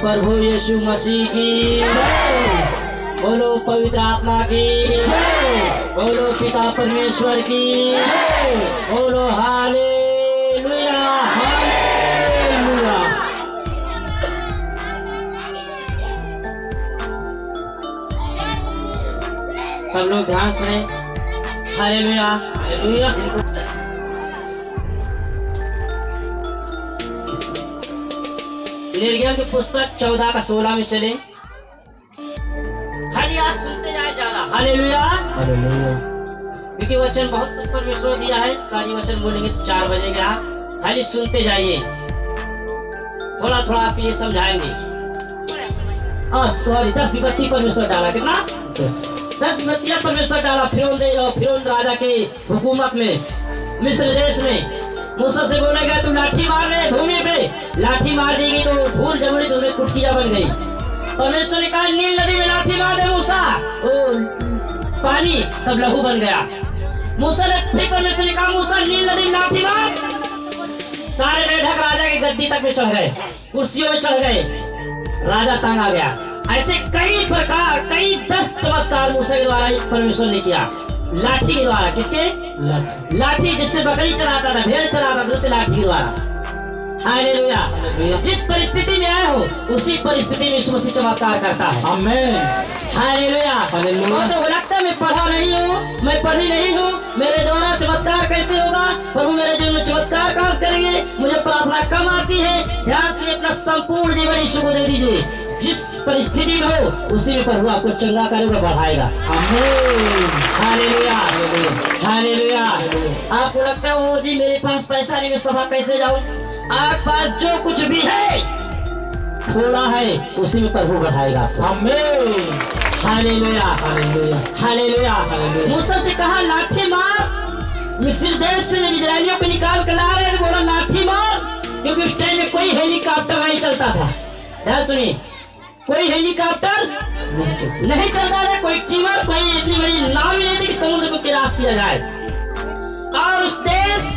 प्रभु यीशु मसीह की, बोलो पवित्र आत्मा की, बोलो पिता परमेश्वर की, बोलो हालेलुया हालेलुया। सब लोग ध्यान सुने, हालेलुया हालेलुया। निर्गम की पुस्तक 14 का 16 में चले, खाली आज सुनते जाए ज्यादा, हालेलुया हालेलुया। क्योंकि वचन बहुत कुछ परमेश्वर दिया है, सारी वचन बोलेंगे तो 4 बजेंगे। आप खाली सुनते जाइए, थोड़ा थोड़ा आप ये समझाएंगे। सॉरी 10 विपत्ति परमेश्वर डाला, कितना 10 विपत्तियां परमेश्वर डाला फिरौन राजा के हुकूमत में, मिस्र देश में। मूसा से बोलेगा तू लाठी मार रहे भूमि पे, लाठी मार देगी तो धूल जमड़ी तो उसमें कुटकियां बन गई। परमेश्वर ने कहा नील नदी में लाठी मार दे मूसा, पानी सब लहू बन गया। मूसा ने फिर परमेश्वर ने कहा मूसा नील नदी में लाठी मार, सारे मेढक राजा की गद्दी तक में चढ़ गए, कुर्सियों में चढ़ गए, राजा तंग आ गया। ऐसे कई प्रकार, कई 10 चमत्कार मूसा के द्वारा परमेश्वर ने किया, लाठी के द्वारा। किसके? लाठी जिससे बकरी चलाता था, भेड़ चलाता था, उससे लाठी के द्वारा। हालेलुया। जिस परिस्थिति में आए हो उसी परिस्थिति में यीशु मसीह चमत्कार करता है। आमीन हालेलुया हालेलुया। तो लगता है मैं पढ़ा नहीं हूँ, मैं पढ़ी नहीं हूँ, मेरे द्वारा चमत्कार कैसे होगा? प्रभु मेरे जीवन में चमत्कार कहाँ से करेंगे? मुझे प्रार्थना कम आती है। ध्यान से अपना संपूर्ण जीवन यीशु को दे दीजिए। जिस परिस्थिति में हो उसी में प्रभु आपको चंगा करेगा, बढ़ाएगा। आमीन हालेलुया हालेलुया। आपको लगता है ओ जी मेरे पास पैसा नहीं, मैं सभा कैसे जाऊं? आपके पास जो कुछ भी है थोड़ा है, उसी में प्रभु बढ़ाएगा। आमीन हालेलुया हालेलुया हालेलुया हालेलुया। मूसा से कहा लाठी मार, मिस्र देश से इजराइलियों को निकाल कर ला रहे, बोला लाठी मार, क्योंकि उस टाइम में कोई हेलीकॉप्टर नहीं चलता था। ध्यान सुनिए, कोई हेलीकॉप्टर नहीं चलता था, कोई टीमर, कोई इतनी बड़ी नाव ही नहीं थी कि समुद्र को क्रॉस किया जाए। और उस देश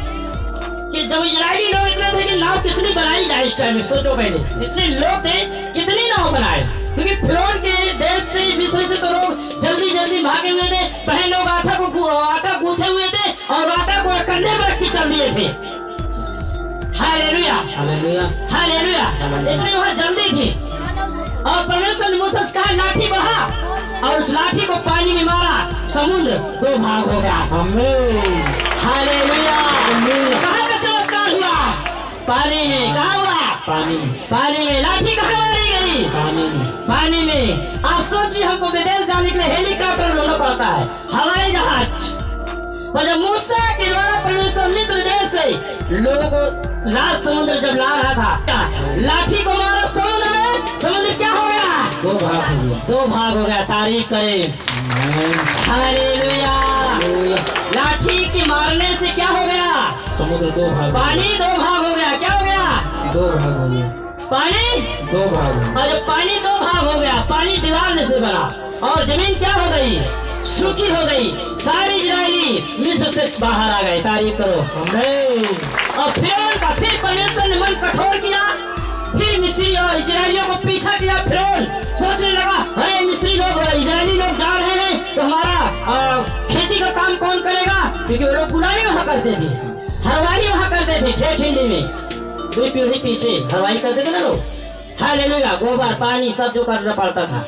कि जब इजरायली लोग इतने थे कि नाव कितनी बनाई जाए इस टाइम में, सोचो पहले इतने लोग थे कितनी नाव बनाए, क्योंकि फिरौन के देश से मिस्र से तो लोग जल्दी जल्दी भागे हुए थे। बहन लोग आटा गूंथे हुए थे और आटा को कंधे पर रख के चल दिए थे। Hallelujah hallelujah hallelujah. इतनी वहां जल्दी थी। और परमेश्वर ने मूसा से कहा लाठी बढ़ा, और उस लाठी को पानी में मारा, समुद्र 2 भाग हो गया। आमीन हालेलुया। कहाँ का चमत्कार हुआ? पानी में। कहाँ हुआ? पानी में। लाठी कहाँ मारी गई? पानी में। आप सोचिए, हमको विदेश जाने के लिए हेलीकॉप्टर लेना पड़ता है, हवाई जहाज। पर जब मूसा के द्वारा परमेश्वर मिस्र देश से लोगों को लाल समुद्र जब ला रहा था, लाठी को मारा समुद्र में, समुद्र क्या हो गया? 2 भाग हो गया। 2 भाग हो गया। तारीफ करें हालेलुया। लाठी के मारने से क्या हो गया? समुद्र 2 भाग, पानी 2 भाग हो गया। क्या हो गया? 2 भाग हो गया। पानी 2 भाग। और जब पानी 2 भाग हो गया, पानी दीवार में से बना और जमीन क्या हो गई? सूखी हो गई। सारी इजरायली मिस्र से बाहर आ गए। तारीफ करो आमीन। और फिर परमेश्वर ने मन कठोर किया, फिर मिस्री और इजरायलियों को पीछा किया। फिरौन सोचने लगा अरे मिस्री लोग इजरायली लोग जा रहे हैं तो हमारा खेती का काम कौन करेगा? क्योंकि वो लोग गुलामी वहां करते थे, हरवाई वहां करते थे। 6 हिंदी में 2 पीढ़ी पीछे हरवाई करते थे ना लोग। हालेलुया। गोबर पानी सब जो करना पड़ता था।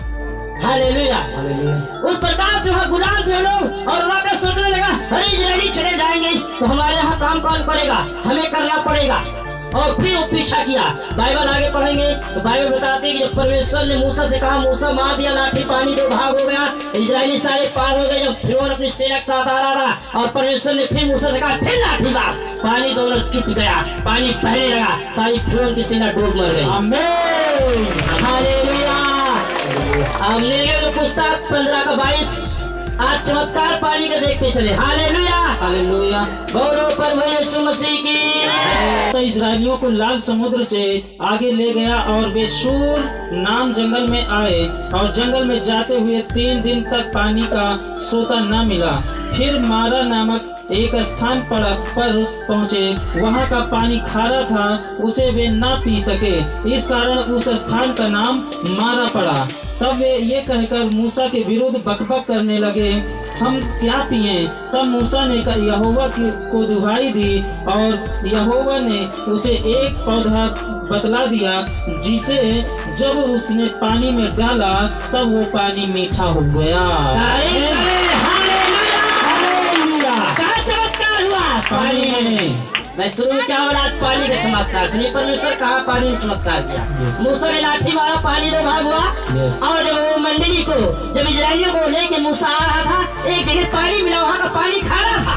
Hallelujah hallelujah. उस प्रकार से वहाँ गुलाम थे लोग, और वहाँ सोचने लगा अरे इजरायली चले जाएंगे तो हमारे यहाँ काम कौन करेगा? हमें करना पड़ेगा। और फिर वो पीछा किया। बाइबल आगे पढ़ेंगे तो बाइबल बताते हैं कि जब परमेश्वर ने मूसा से कहा, मूसा मार दिया, लाठी पानी 2 भाग हो गया, इजरायली सारे पार हो गए। जब फिरौन अपनी सेना के साथ आ रहा था और परमेश्वर ने फिर मूसा से कहा फिर लाठी मार, पानी दोनों चुट गया, पानी बहने लगा, सारी फिरौन की सेना डूब मर गई। आमीन हालेलुया। हमने तो पुस्तक 15 का 22 आज चमत्कार पानी का देखते चले। Hallelujah hallelujah. बोलो प्रभु यीशु मसीह की। तो इजरायलियों को लाल समुद्र से आगे ले गया और वे शूर नाम जंगल में आए, और जंगल में जाते हुए 3 दिन तक पानी का सोता न मिला। फिर मारा नामक एक स्थान पर पहुँचे। वहाँ का पानी खारा था, उसे वे ना पी सके, इस कारण उस स्थान का नाम मारा पड़ा। तब वे ये कहकर मूसा के विरुद्ध बकबक करने लगे, हम क्या पिएं? तब मूसा ने यहोवा को दुहाई दी और यहोवा ने उसे एक पौधा बतला दिया, जिसे जब उसने पानी में डाला तब वो पानी मीठा हो गया। क्या चमत्कार हुआ पानी में। मैं शुरू क्या बोला, पानी का चमत्कार सुनिए। परमेश्वर कहा पानी में चमत्कार किया। मूसा ने लाठी मारा, पानी दो भाग हुआ। और जब वो मंडली को, जब इजराइलियों को लेके मूसा आ रहा था, एक जगह पानी मिला, वहाँ का पानी खारा था।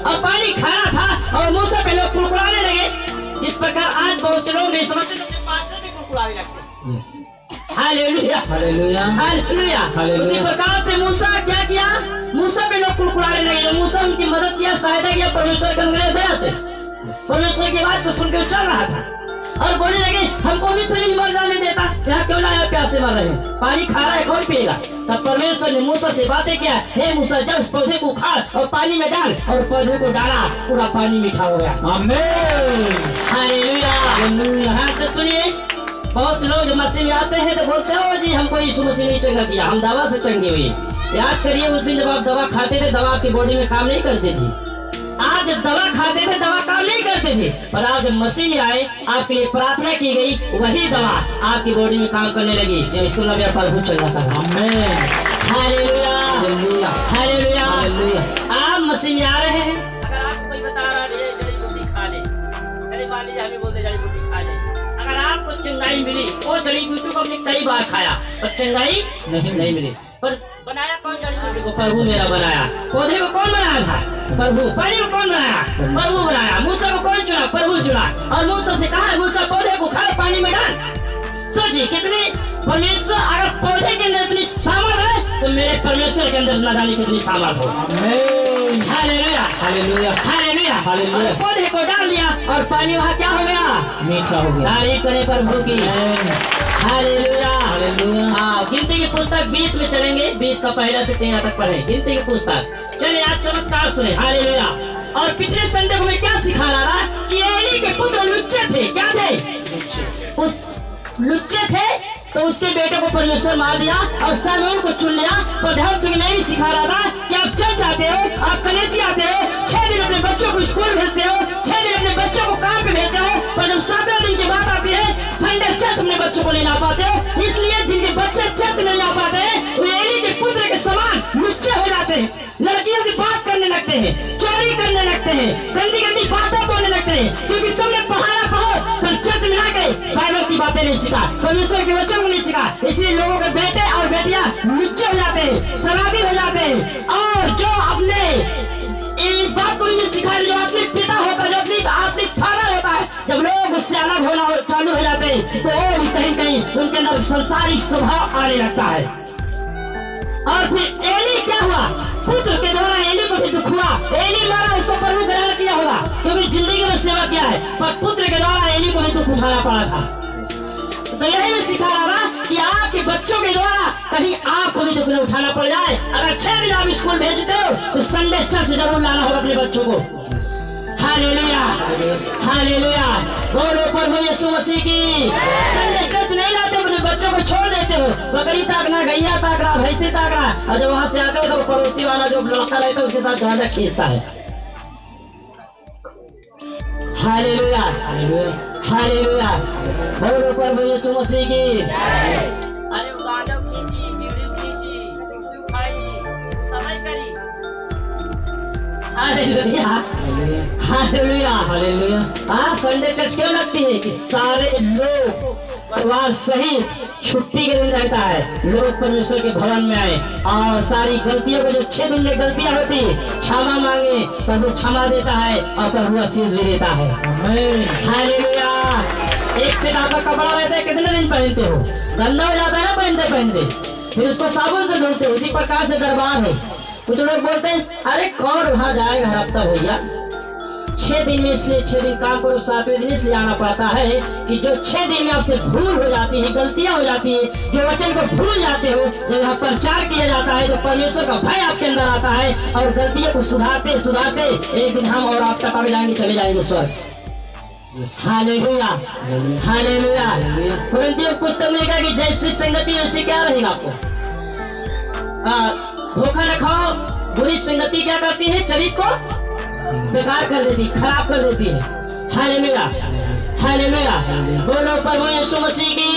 और पानी खारा था और मूसा पे लोग कुड़कुड़ाने लगे, जिस प्रकार आज बहुत से लोग नहीं समझते तो पास्टर भी कुड़कुड़ाने लगते। Hallelujah, hallelujah, hallelujah, hallelujah. उसी प्रकार से मूसा क्या किया, मूसा पे लोग कुड़कुड़ाने लगे। मूसा उनकी मदद किया, सहायता किया परमेश्वर के दया से। परमेश्वर की बात को सुनकर चल रहा था और बोलने लगे, हमको मिस्र नहीं मर जाने देता, यहाँ क्यों लाया, प्यासे मर रहे हैं, पानी खा रहा है, कौन पिएगा। तब परमेश्वर ने मूसा से बातें किया, हे मूसा, जब उस पौधे को उखाड़ और पानी में डाल, और पौधे को डाला, पूरा पानी मीठा हो गया। आमीन, हालेलुया, हालेलुया। हाँ से सुनिए, बहुत से लोग मसीह में आते हैं तो बोलते हो जी हमको यीशु मसीह ने चंगा किया, हम दवा से चंगे हुए। याद करिए उस दिन जब आप दवा खाते थे, दवा आपकी बॉडी में काम नहीं करती थी। आज दवा खाते थे, दवा काम नहीं करते थे, पर आप जब मसीह में आए, आपके लिए प्रार्थना की गई, वही दवा आपकी बॉडी में काम करने लगी। ये प्रभु चंगा था। आमीन, हालेलुया, हालेलुया, हालेलुया, हालेलुया। आप मसीह में आ रहे हैं, अगर आपको कोई बता रहा है जड़ी बूटी खा ले, चलिए मान लीजिए हमें बोलते जड़ी बूटी खा ले, अगर आपको चंगाई मिली, वो जड़ी बूटी को हमने कई बार खाया पर चंगाई नहीं मिली। पर बनाया कौन जड़ी बूटी को? प्रभु मेरा बनाया। पौधे को कौन बनाया था? प्रभु। पानी को कौन बनाया? प्रभु बनाया। मूसा को कौन चुना? प्रभु चुना। और मूसा से कहा, मूसा पौधे को खा, पानी में डाल। सोचिए कितनी परमेश्वर, अगर पौधे के अंदर इतनी सामर्थ है तो मेरे परमेश्वर के अंदर न जाने कितनी सामर्थ हो। Hallelujah, hallelujah, hallelujah, hallelujah. पौधे को डाल दिया और पानी वहाँ क्या हो गया? मीठा हो गया। तारीफ करें प्रभु की। Hallelujah, hallelujah. हाँ, गिनती की पुस्तक 20 में चलेंगे, 20 का पहला से 13 तक पढ़े गिनती की पुस्तक। चलिए आज चमत्कार सुने। हालेलुया। और पिछले संडे को मैं क्या सिखा रहा था कि एली के पुत्र लुच्चे थे। क्या थे? उस लुच्चे थे तो उसके बेटे को परमेश्वर मार दिया और सामूएल को चुन लिया। पर ध्यान से मैं भी सिखा रहा था कि आप चर्च आते हो, आप कलेसी आते हो, 6 दिन अपने बच्चों को स्कूल भेजते हो, 6 दिन अपने बच्चों को काम पे भेजते हो, पर जब 7वें दिन की बात आती है, संडे चर्च अपने बच्चों को नहीं ला पाते हो। इसलिए जिनके बच्चे चर्च नहीं आ पाते हैं, वो एली के पुत्र के समान लुच्चे हो जाते हैं, लड़कियों से बात करने लगते हैं, चोरी करने लगते हैं, गंदी गंदी बातें बोलने लगते हैं, क्योंकि तुमने पढ़ाया बहुत पर चर्च में लाके बाइबल की बातें नहीं सीखा, परमेश्वर के वचन को नहीं सीखा। इसलिए लोगों के बेटे और बेटियां लुच्चे हो जाते हैं, शराबी हो जाते हैं। और जो अपने इस बात को नहीं सिखा, जो अपने पिता होता है, जो अपनी फादर होता है, जब लोग उससे अलग होना चालू हो जाते हैं तो वो भी कहीं कहीं उनके अंदर संसारिक स्वभाव आने लगता है। और फिर एली क्या हुआ? पुत्र के द्वारा एली को भी दुख हुआ। एली मारा, उसको प्रभु ग्रहण किया होगा क्योंकि जिंदगी में सेवा किया है, पर पुत्र के द्वारा एली को भी दुख उठाना पड़ा था। तो यही मैं सिखा रहा था कि आपके बच्चों के द्वारा कहीं आपको भी दुख न उठाना पड़ जाए। अगर 6 दिन आप स्कूल भेजते हो तो संडे चर्च जरूर लाना होगा अपने बच्चों को। Hallelujah, hallelujah. बोलो प्रभु यीशु मसीह की। संडे चर्च नहीं लाते, अपने बच्चों को छोड़ देते हो, बकरी ताकना, गैया ताकना, भैंसी ताकना, और जब वहां से आते हो तो पड़ोसी वाला जो लड़का रहता है उसके साथ गांजा खींचता है। Hallelujah, hallelujah. बोलो प्रभु यीशु मसीह की। अरे गांजा खींची, बीड़ी खींची, खाई, समय करी। Hallelujah, hallelujah, hallelujah. हाँ, संडे चर्च क्यों लगती है कि सारे लोग परिवार सहित छुट्टी के दिन रहता है, लोग परमेश्वर के भवन में आए और सारी गलतियों को, जो 6 दिन में गलतियां होती, क्षमा मांगे, प्रभु क्षमा देता है और प्रभु आशीष भी देता है। हालेलुया। एक सेट आपका कपड़ा रहता है, कितने दिन पहनते हो? गंदा हो जाता है ना पहनते पहनते, फिर उसको साबुन से धोते हो। इसी प्रकार से दरबार है। कुछ लोग बोलते हैं अरे कौन वहां जाएगा हफ्ता भैया, 6 दिन में, इसलिए 6 दिन काम करो, 7वें दिन इसलिए आना पड़ता है कि जो 6 दिन में आपसे भूल हो जाती है, गलतियां हो जाती है, जो वचन को भूल जाते हो, जब यहाँ प्रचार किया जाता है तो परमेश्वर का भय आपके अंदर आता है और गलतियों को सुधारते सुधारते एक दिन हम और आप तक आ जाएंगे, चले जाएंगे स्वर्ग। Hallelujah, hallelujah. कुरिन्थियों की पुस्तक में लिखा कि जैसी संगति वैसे क्या रहेगा आपको। धोखा न खाओ, बुरी संगति क्या करती है, चरित्र को बेकार कर देती, खराब कर देती है। Hallelujah, hallelujah. बोलो प्रभु यीशु मसीह की।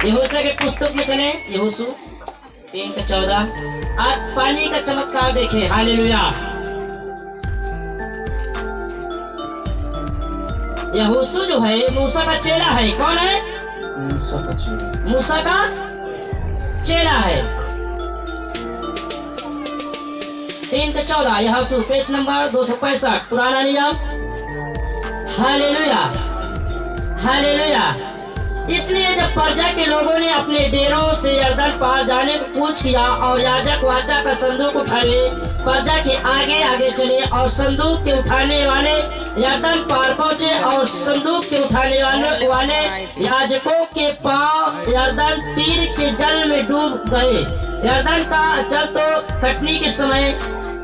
यहोशू के पुस्तक में चले, यहोशू 3:14। आज पानी का चमत्कार देखें। हालेलुया। यहोशू जो है मूसा का चेला है। कौन है? मूसा का चेला है। 3:14 यहोशू पेज नंबर 265 पुराना नियम। Hallelujah, hallelujah. इसलिए जब प्रजा के लोगों ने अपने डेरों से यरदन पार जाने को कूच किया और याजक वाचा का संदूक उठाए, प्रजा के आगे आगे चले और संदूक के उठाने वाले यरदन पार पहुंचे और संदूक के उठाने वाले याजकों के पांव यरदन तीर के जल में डूब गए। यरदन का जल तो कटनी के समय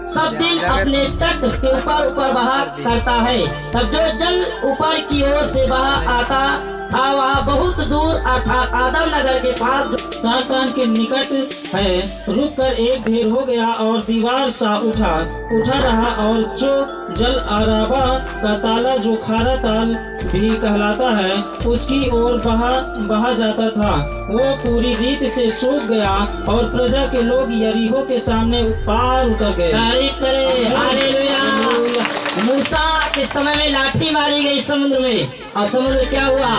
सब दिन अपने तट के ऊपर ऊपर बहा करता है। तब जो जल ऊपर की ओर से बहा आता था वहाँ बहुत दूर अर्थात आदम नगर के पास सातान के निकट है रुक कर एक ढेर हो गया और दीवार सा उठा रहा, और जो जल अराबा का ताला जो खारा ताल भी कहलाता है उसकी ओर बहा जाता था, वो पूरी रीत से सूख गया और प्रजा के लोग यरीहो के सामने पार उतर गए। तारीफ करें, हालेलुया। मूसा के समय में लाठी मारी गई समुद्र में, और समुद्र क्या हुआ?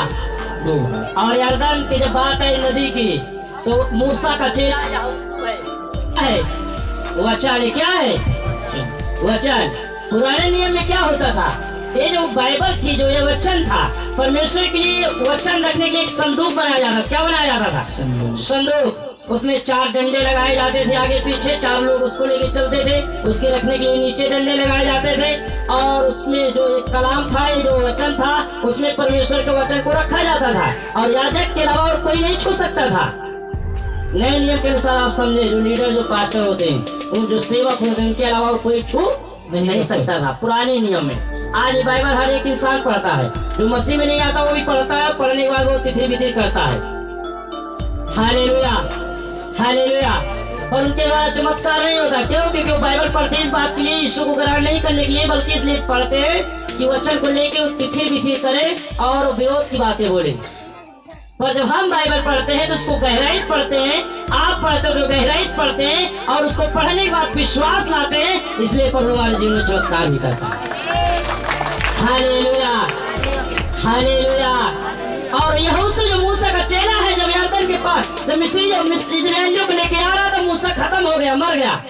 और यरदन की जब बात है नदी की, तो मूसा का चेला यहोशू है। वचन क्या है? वचन। पुराने नियम में क्या होता था? ये जो बाइबल थी, जो ये वचन था, परमेश्वर के लिए वचन रखने के एक संदूक बनाया जाता। क्या बनाया जाता था? संदूक। उसमें 4 डंडे लगाए जाते थे आगे पीछे, 4 लोग उसको लेके चलते थे। उसके रखने के लिए नीचे डंडे लगाए जाते थे, और उसमें जो एक कलाम था, ये जो वचन था, उसमें परमेश्वर के वचन को रखा जाता था, और याजक के अलावा और कोई नहीं छू सकता था। नए नियम के अनुसार आप समझे, जो लीडर, जो पास्टर होते हैं, वो जो सेवक होते हैं, उनके अलावा और कोई छू नहीं सकता था पुराने नियम में। आज बाइबल हर एक इंसान पढ़ता है, जो मसीह में नहीं आता वो भी पढ़ता है, पढ़ने के बाद वो तिथि बिथि करता है। Hallelujah, hallelujah. और उनके द्वारा चमत्कार नहीं होता। क्यों? क्योंकि वो बाइबल पढ़ते इस बात के लिए, यीशु को ग्रहण नहीं करने के लिए, बल्कि इसलिए पढ़ते हैं कि वचन को लेके वो तिथि बिथि करे और विरोध की बातें बोले। पर जब हम बाइबल पढ़ते हैं तो उसको गहराई से पढ़ते हैं, आप पढ़ते हो तो गहराई से पढ़ते हैं, और उसको पढ़ने के बाद विश्वास लाते हैं, इसलिए प्रभु हमारे जीवन में चमत्कार भी करता है। Hallelujah, hallelujah. और यहोशू जो मूसा का चेला है, जब यरदन के पास जब इस्राएलियों को लेके आ रहा था, मूसा खत्म हो गया, मर गया।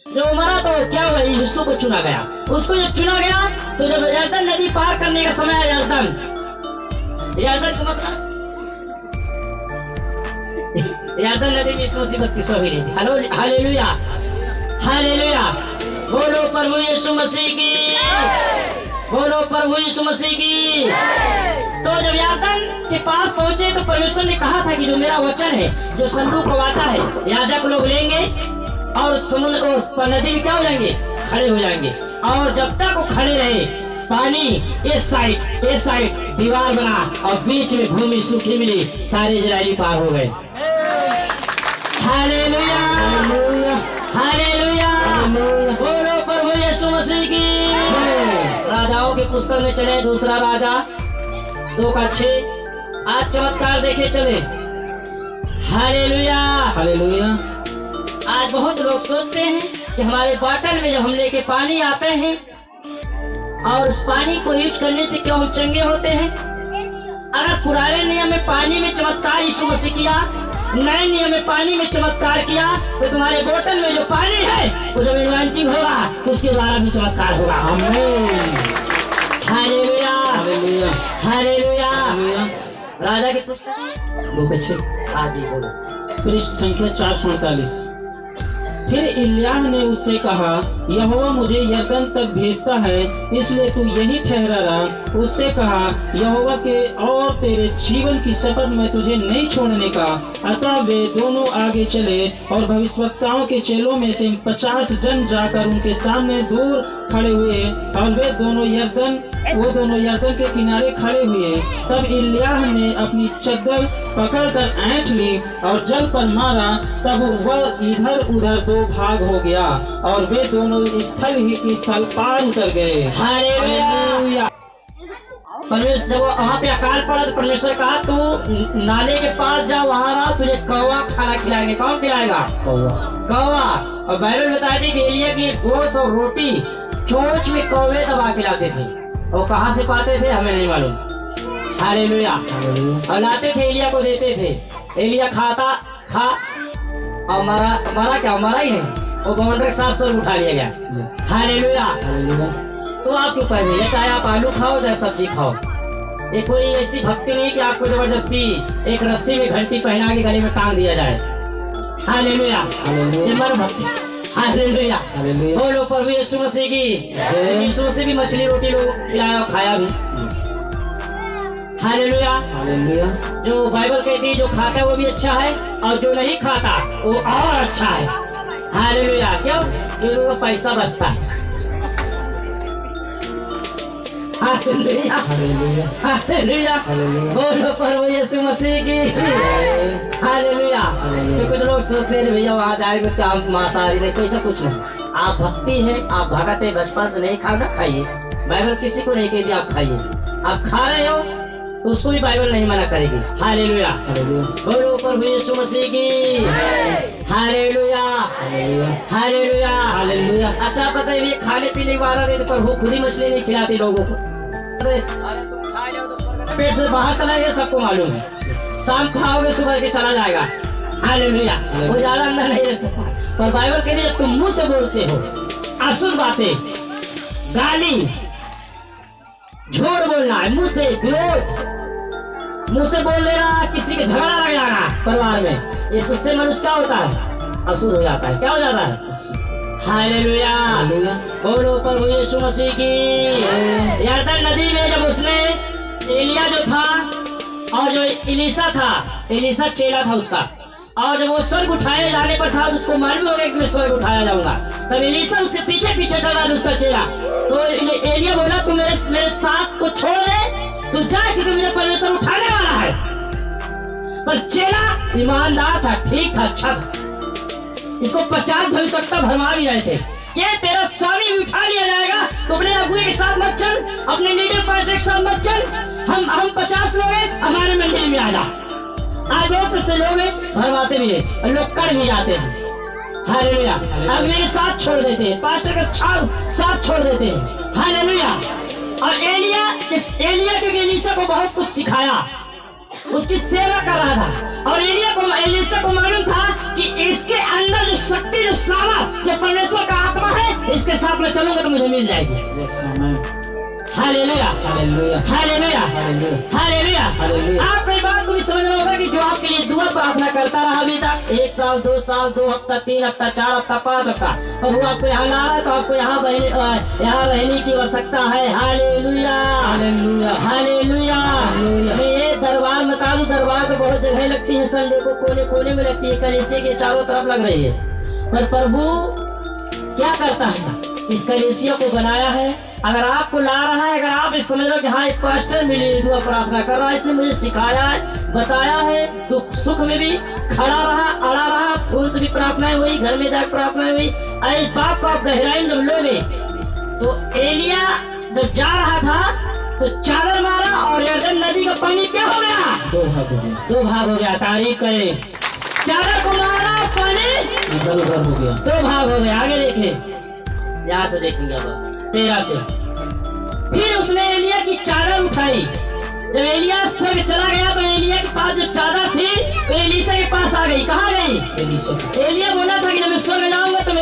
जो मरा तो क्या हुआ? यीशु को चुना गया। उसको जब चुना गया तो जब यरदन नदी पार करने का समय है, यरदन का मतलब यरदन नदी में यीशु मसीह 32 हुई थी। Hallelujah, hallelujah. बोलो प्रभु यीशु मसीह की, बोलो प्रभु यीशु मसीह की। तो जब यरदन के पास पहुंचे तो परमेश्वर ने कहा था कि जो मेरा वचन है, जो संदूक वाचा है, याजक लोग लेंगे और समुद्र नदी में क्या हो जाएंगे? खड़े हो जाएंगे। और जब तक वो खड़े रहे, पानी इस साइड दीवार बना और बीच में भूमि सूखी मिली, सारे इजरायली पार हो गए। Hallelujah, hallelujah. बोलो प्रभु यीशु मसीह की। राजाओं की पुस्तक में चले, दूसरा राजा 2:6। आज चमत्कार देखे चले। Hallelujah, hallelujah. आज बहुत लोग सोचते हैं कि हमारे बॉटल में जब हम लेके पानी आते हैं और उस पानी को यूज करने से क्यों हम चंगे होते हैं? अगर पुराने नियम में पानी में चमत्कार यीशु मसीह किया, नए नियम में पानी में चमत्कार किया, तो तुम्हारे बोतल में जो पानी है वो जब इन्वेंटिंग होगा तो उसके द्वारा भी चमत्कार होगा। आमीन। Hallelujah, hallelujah, hallelujah. राजा की पुस्तक 2:6। हाँ जी, बोलो। पृष्ठ संख्या 448। फिर इल्याह ने उससे कहा, यहोवा मुझे यरदन तक भेजता है, इसलिए तू यही ठहरा रहा। उससे कहा, यहोवा के और तेरे जीवन की शपथ मैं तुझे नहीं छोड़ने का। अतः वे दोनों आगे चले और भविष्यवक्ताओं के चेलों में से 50 जन जाकर उनके सामने दूर खड़े हुए और वो दोनों यरदन के किनारे खड़े हुए। तब इल्याह ने अपनी चद्दर पकड़कर ऐंठ ली और जल पर मारा। तब वह इधर उधर दो भाग हो गया और वे दोनों स्थल पार उतर गए। हालेलुया। परमेश्वर जब वहाँ पे अकाल पड़ा तो परमेश्वर कहा तू नाले के पास जा, वहाँ रहा, तुझे कौवा खाना खिलाएंगे। कौन खिलाएगा? कौवा। और बाइबल बताती कि एलिया की गोश्त और रोटी चोंच में कौवे दबा के लाते थे। वो कहाँ से पाते थे हमें नहीं मालूम। हालेलुया। और लाते थे, एलिया को देते थे। एलिया खा और मरा ही नहीं, वो बवंडर के साथ सो उठा लिया गया। हालेलुया। तो आपके ऊपर है, चाहे आप आलू खाओ चाहे सब्जी खाओ। ये कोई ऐसी भक्ति नहीं कि आपको जबरदस्ती एक रस्सी में घंटी पहना के गले में टांग दिया जाए। हालेलुया। ये मर भक्ति। हालेलुया। बोलो प्रभु यीशु मसीह की। यीशु मसीह भी मछली रोटी लोग खिलाया और खाया भी। हालेलुया। जो बाइबल कहती है जो खाता है वो भी अच्छा है और जो नहीं खाता वो और अच्छा है। हालेलुया। क्यों? क्योंकि पैसा बचता है। हालेलुया। हालेलुया। बोलो प्रभु यीशु मसीह की। हालेलुया। तो कुछ लोग सोचते हैं भैया वहाँ जाएंगे तो आप मांसाहारी नहीं, कोई सा कुछ नहीं। आप भक्ति है, आप भगत है, बचपन से नहीं खाओ ना खाइए। बाइबल किसी को नहीं कहती आप खाइए। आप खा रहे हो तो उसको भी बाइबल नहीं मना करेगी। हालेलुया। बोलो प्रभु यीशु मसीह की। हालेलुया। हालेलुया। हालेलुया। अच्छा पता है ये खाने पीने की बात है पर वो खुद ही मछली नहीं खिलाती लोगों को। अरे तुम खा जाओ तो पेट से बाहर चला गया, सबको मालूम है। शाम खाओगे सुबह के चला जाएगा। हालेलुया। वो ज्यादा अंदर नहीं रह सकता। पर बाइबल के लिए तुम मुंह से बोलते हो अशुद्ध बातें, गाली, झूठ बोलना है, मुंह से विरोध, मुंह से बोल देना, किसी के झगड़ा लग जाना परिवार में, ये उससे मनुष्य क्या होता है? अशुद्ध हो जाता है। क्या हो जाता है? हालेलुया। बोलो प्रभु यीशु मसीह की। यरदन नदी में जब उसने एलिया जो था और जो एलीशा था, एलीशा चेला था उसका, और जब वो स्वर्ग उठाए जाने पर था उसको मालूम हो गया कि मैं स्वर्ग उठाया जाऊंगा, तब एलीशा उसके पीछे पीछे चल रहा था उसका चेला। तो एलिया बोला तू मेरे साथ को छोड़ दे, तू जा क्योंकि मुझे परमेश्वर उठाने वाला है। पर चेला ईमानदार था, ठीक था, अच्छा था। इसको 50 भविष्यवक्ता भरमा भी रहे थे, ये तेरा स्वामी भी उठा लिया जाएगा, तो अपने अगुए के साथ मत चल, अपने लीडर पार्टी के साथ मत चल, हम 50 लोग हैं, हमारे मंदिर में आ जा। आज बहुत से लोग हैं भरवाते भी हैं और लोग कर भी जाते हैं। हालेलुया। अगुए के साथ छोड़ देते हैं, पास्टर के साथ छोड़ देते हैं। हालेलुया। और एलिया के एलीशा को बहुत कुछ सिखाया, उसकी सेवा कर रहा था, और एलीशा को मालूम था कि इसके अंदर जो शक्ति, जो सामर्थ, जो परमेश्वर का आत्मा है, इसके साथ में चलूंगा तो मुझे मिल जाएगी। Hallelujah. Hallelujah. Hallelujah. Hallelujah. Hallelujah. आप कई बात को भी समझना होगा कि जो आपके लिए दुआ प्रार्थना करता रहा अभी तक 1 साल 2 साल 2 हफ्ता 3 हफ्ता 4 हफ्ता 5 हफ्ता, और वो आपको यहाँ ला रहा है तो आपको यहाँ रहने की आवश्यकता है। हालेलुया। हालेलुया। हालेलुया। मैं ये दरबार बता दूं, दरबार तो बहुत जगह लगती है, संडे को कोने कोने में लगती है, कलीसिया के चारों तरफ लग रही है। पर प्रभु क्या करता है? इस कलीसिया को बनाया है, अगर आपको ला रहा है, अगर आप इस समझ लो कि हाँ एक पास्टर मिली दुआ प्रार्थना कर रहा है, इसने मुझे सिखाया है, बताया है, दुख सुख में भी खड़ा रहा, अड़ा रहा, फूल से भी प्रार्थनाएं हुई, घर में जाकर प्रार्थनाएं हुई। इस बात को आप गहराई में जब लोगे तो एलिया जब जा रहा था तो चादर मारा और यरदन नदी का पानी क्या हो गया? 2 भाग हो गया। तारीफ करें। चादर को मारा, पानी इधर-उधर हो गया, 2 भाग हो गया। आगे देखें, यहाँ से देखेंगे अब 13 से। फिर उसने एलिया की चादर उठाई। जब एलिया स्वर्ग चला गया तो एलिया के पास जो चादर थी तो एलीशा के पास आ गई। कहाँ गई? एलिया बोला था कि जब मैं स्वर्ग जाऊंगा तो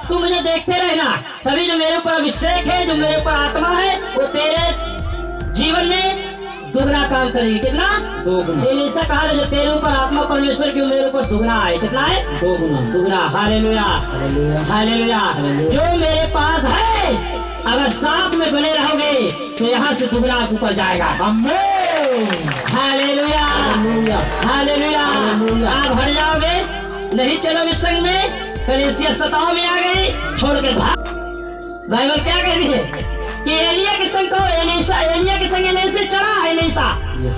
तू मुझे देखते रहना, तभी जो मेरे ऊपर अभिषेक है, जो मेरे ऊपर आत्मा है, वो तेरे जीवन में दुगना काम करेगी। कितना? 2 गुना। एलीशा कहा जो तेरे ऊपर आत्मा परमेश्वर की मेरे ऊपर दुगना है। कितना है? 2 गुना। दुगना। Hallelujah, hallelujah. हालेलुया। जो मेरे पास है अगर साथ में बने रहोगे तो यहाँ से दुगना ऊपर जाएगा। आमीन। Hallelujah, hallelujah. हालेलुया। आप भर जाओगे, नहीं चलोगे संग में, कलीसिया सताव में आ गई, छोड़ के भाग। बाइबल क्या कह रही है कि एलिया के संग को एलिया के संग एलीशा चला।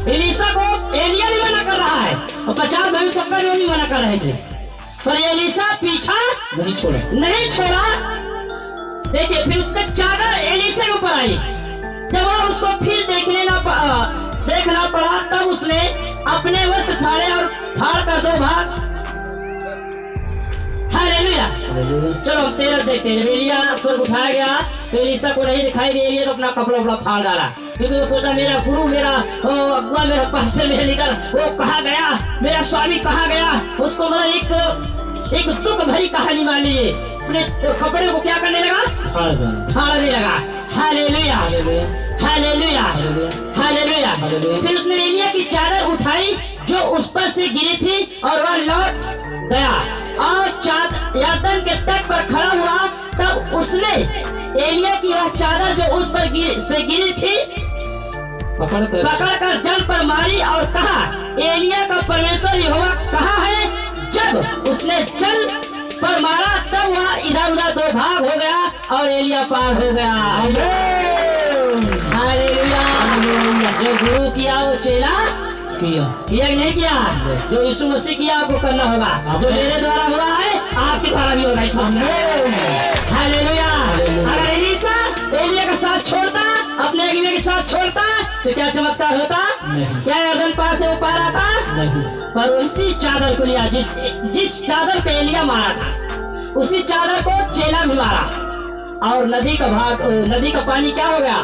एलीशा को एलिया भी मना कर रहा है और 50 भविष्यवक्ता भी मना कर रहे थे, पर एलीशा पीछा नहीं छोड़ा। देखिए फिर उसका चादर एलीशा के ऊपर आई। जब वो उसको फिर देखना पड़ा तब उसने अपने वस्त्र फाड़े और फाड़ कर 2 भाग। हालेलुया। चलो हम 13 देखते हैं। एलिया स्वर्ग उठाया गया तो एलीशा को नहीं दिखाई दे। एलिया तो अपना कपड़ा फाड़ डाला, क्योंकि वो सोचा मेरा गुरु, मेरा अगुआ, मेरा पास्टर, मेरा लीडर वो कहाँ गया, मेरा स्वामी कहाँ गया। उसको मतलब एक दुख भरी कहानी मान लीजिए। अपने कपड़े को क्या करने लगा? फाड़ने लगा। Hallelujah, hallelujah, hallelujah. फिर उसने एलिया की चादर उठाई जो उस पर से गिरी थी और वह लौट गया और यरदन के तट पर खड़ा हुआ। तब उसने एलिया की वह चादर जो उस पर से गिरी थी पकड़कर जल पर मारी और कहा, एलिया का परमेश्वर यहोवा कहाँ है? जब उसने जल पर मारा तब वह इधर उधर 2 भाग हो गया और एलिया पार हो गया। हालेलुया। जो गुरु किया वो चेला किया कि नहीं किया? जो यीशु मसीह किया आपको करना होगा। जो मेरे द्वारा हुआ है आपके द्वारा भी होगा। हालेलुया। अगर एलिया का साथ छोड़ता, अपने अगुवे के साथ छोड़ता तो क्या चमत्कार होता? क्या यरदन पार से वो पार आता? पर उसी चादर को लिया जिस चादर को एलिया मारा था, उसी चादर को चेला भी मारा और नदी का पानी क्या हो गया?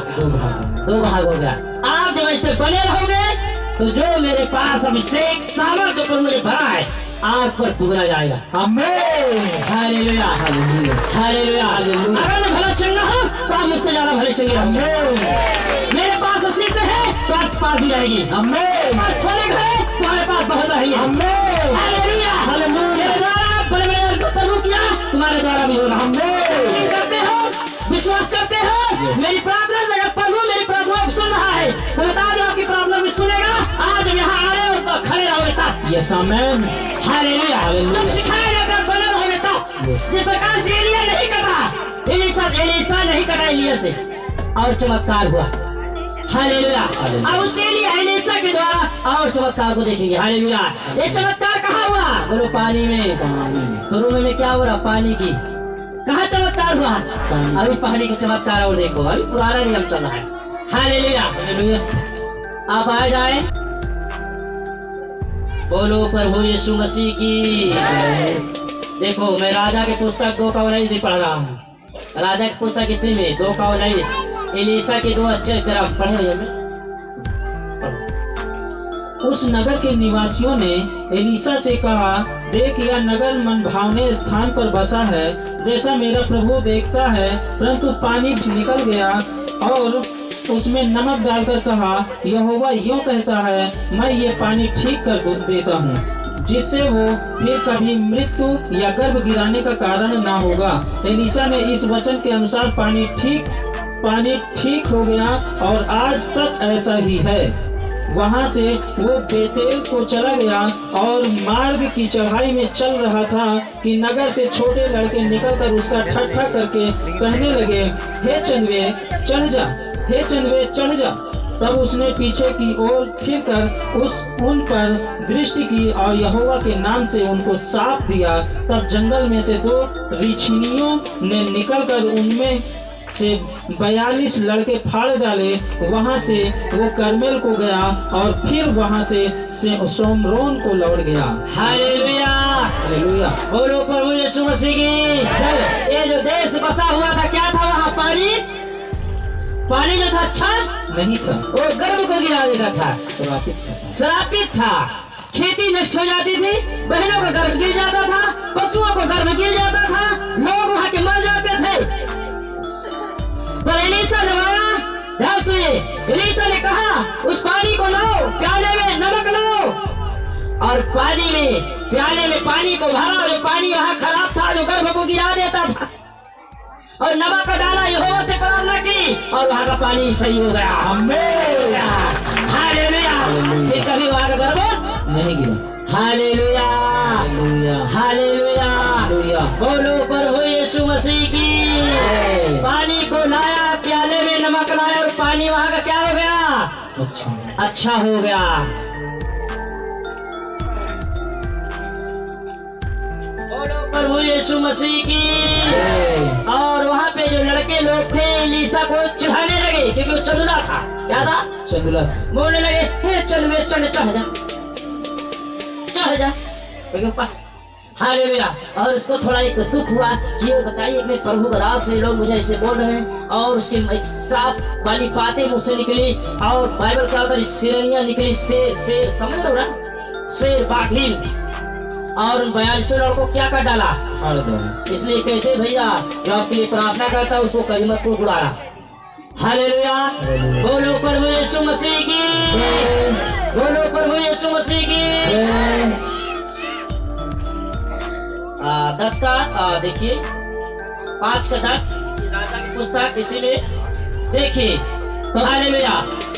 2 भाग हो गया। आप जब ऐसे बने रहोगे तो जो मेरे पास अभिषेक सामर्थ्य पर मुझे भरा है आप पर दुगना जाएगा। आमीन। Hallelujah, hallelujah, hallelujah. अगर मैं भला चंगा हूँ तो आप मुझसे ज्यादा भले चंगे रहोगे। मेरे पास आशीष है तो आपके पास भी रहेगी। आमीन। थोड़े घर है तुम्हारे पास बहुत रहेगी। आमीन। Hallelujah, hallelujah. मेरे द्वारा बड़े प्रभु किया तुम्हारे द्वारा भी होगा। आमीन। करते हो, विश्वास करते हो मेरी प्रार्थना से? अगर प्रभु मेरी प्रार्थना को सुन रहा है तो बता दो आपकी प्रार्थना भी सुनेगा। आज यहाँ आ रहे और खड़े रहोगे तब। यस आमीन। हालेलुया। तब सिखाया जाता है बने रहोगे तब। जिस प्रकार से एलिया नहीं कटा, एलीशा नहीं कटा एलिया से और चमत्कार हुआ। हालेलुया। अब उस एलीशा के द्वारा और चमत्कार को देखेंगे। हालेलुया। ये चमत्कार कहाँ हुआ? बोलो पानी में। शुरू में क्या हो रहा? पानी की। कहाँ चमत्कार हुआ? अभी पानी के चमत्कार और देखो, अभी पुराना नियम चल रहा है। Hallelujah, hallelujah. आप आ जाए, बोलो प्रभु यीशु मसीह की। देखो मैं राजा की पुस्तक 2:19 पढ़ रहा हूँ। राजा की पुस्तक इसी में 2:19 एलीशा के 2 आश्चर्य पढ़े हुए में। उस नगर के निवासियों ने एलीशा से कहा, देख यह नगर मन भावने स्थान पर बसा है, जैसा मेरा प्रभु देखता है। परंतु पानी निकल गया और उसमें नमक डालकर कहा, यहोवा यूं कहता है, मैं ये पानी ठीक कर देता हूँ, जिससे वो फिर कभी मृत्यु या गर्भ गिराने का कारण ना होगा। एलीशा ने इस वचन के अनुसार पानी ठीक हो गया और आज तक ऐसा ही है। वहां से वो बेतेल को चला गया और मार्ग की चढ़ाई में चल रहा था कि नगर से छोटे लड़के निकलकर उसका ठट्ठा करके कहने लगे, हे चंदवे चढ़ जा, हे चंदवे चढ़ जा। तब उसने पीछे की ओर फिरकर उन पर दृष्टि की और यहोवा के नाम से उनको साफ दिया। तब जंगल में से 2 रिछिनियों ने निकलकर उनमें से 42 लड़के फाड़ डाले। वहां से वो करमेल को गया और फिर वहां से सोमरोन को लौट गया। Hallelujah, hallelujah. बोलो प्रभु यीशु मसीह की जय। ये जो देश बसा हुआ था क्या था? वहाँ पानी जो था अच्छा नहीं था, वो गर्भ को गिरा देता था, श्रापित था। खेती नष्ट हो जाती थी, बहनों का गर्भ गिर जाता था, पशुओं को गर्भ गिर जाता था, लोग वहाँ के मर जाते थे। पर एलीशा जब आया, ध्यान सुनिए, एलीशा ने कहा उस पानी को लो, प्याले में नमक लो, और पानी में प्याले में पानी को भरा। जो पानी वहां खराब था, जो गर्भ को गिरा देता था, और नमक को डाला, यहोवा से प्रार्थना की, और वहां का पानी सही हो गया। हालेलुया। फिर कभी वहां का गर्भ नहीं गिरा। Hallelujah, hallelujah, hallelujah. हालेलुया। बोलो प्रभु यीशु मसीह की। पानी को लाया, प्याले में नमक लाया, और पानी वहां का क्या हो गया? अच्छा हो गया। बोलो प्रभु यीशु मसीह की। और वहाँ पे जो लड़के लोग थे एलीशा को चढ़ाने लगे, क्योंकि वो चंदुला था। क्या था? चंदुला। बोलने लगे, हे चंदुले चढ़ जा, चढ़ जा। हालेलुया। और उसको थोड़ा एक दुख हुआ कि ये बताइए कि प्रभु बरास में लोग मुझे ऐसे बोल रहे हैं, और उसके एक श्राप वाली बातें मुझसे निकली, और बाइबल क्या होता है, सिरनियां निकली, शेर समझ रहे हो ना, शेर बाघिन, और उन 42 लड़कों को क्या कर डाला? फाड़ डाला। इसलिए कहते भैया जो आपके लिए प्रार्थना करता है उसको करीमत को उड़ाना। हालेलुया। बोलो प्रभु यीशु मसीह की। बोलो प्रभु यीशु मसीह की। 10 का देखिए, 5 का 10 राजा की पुस्तक, इसी में देखिए। तो हालेलुया।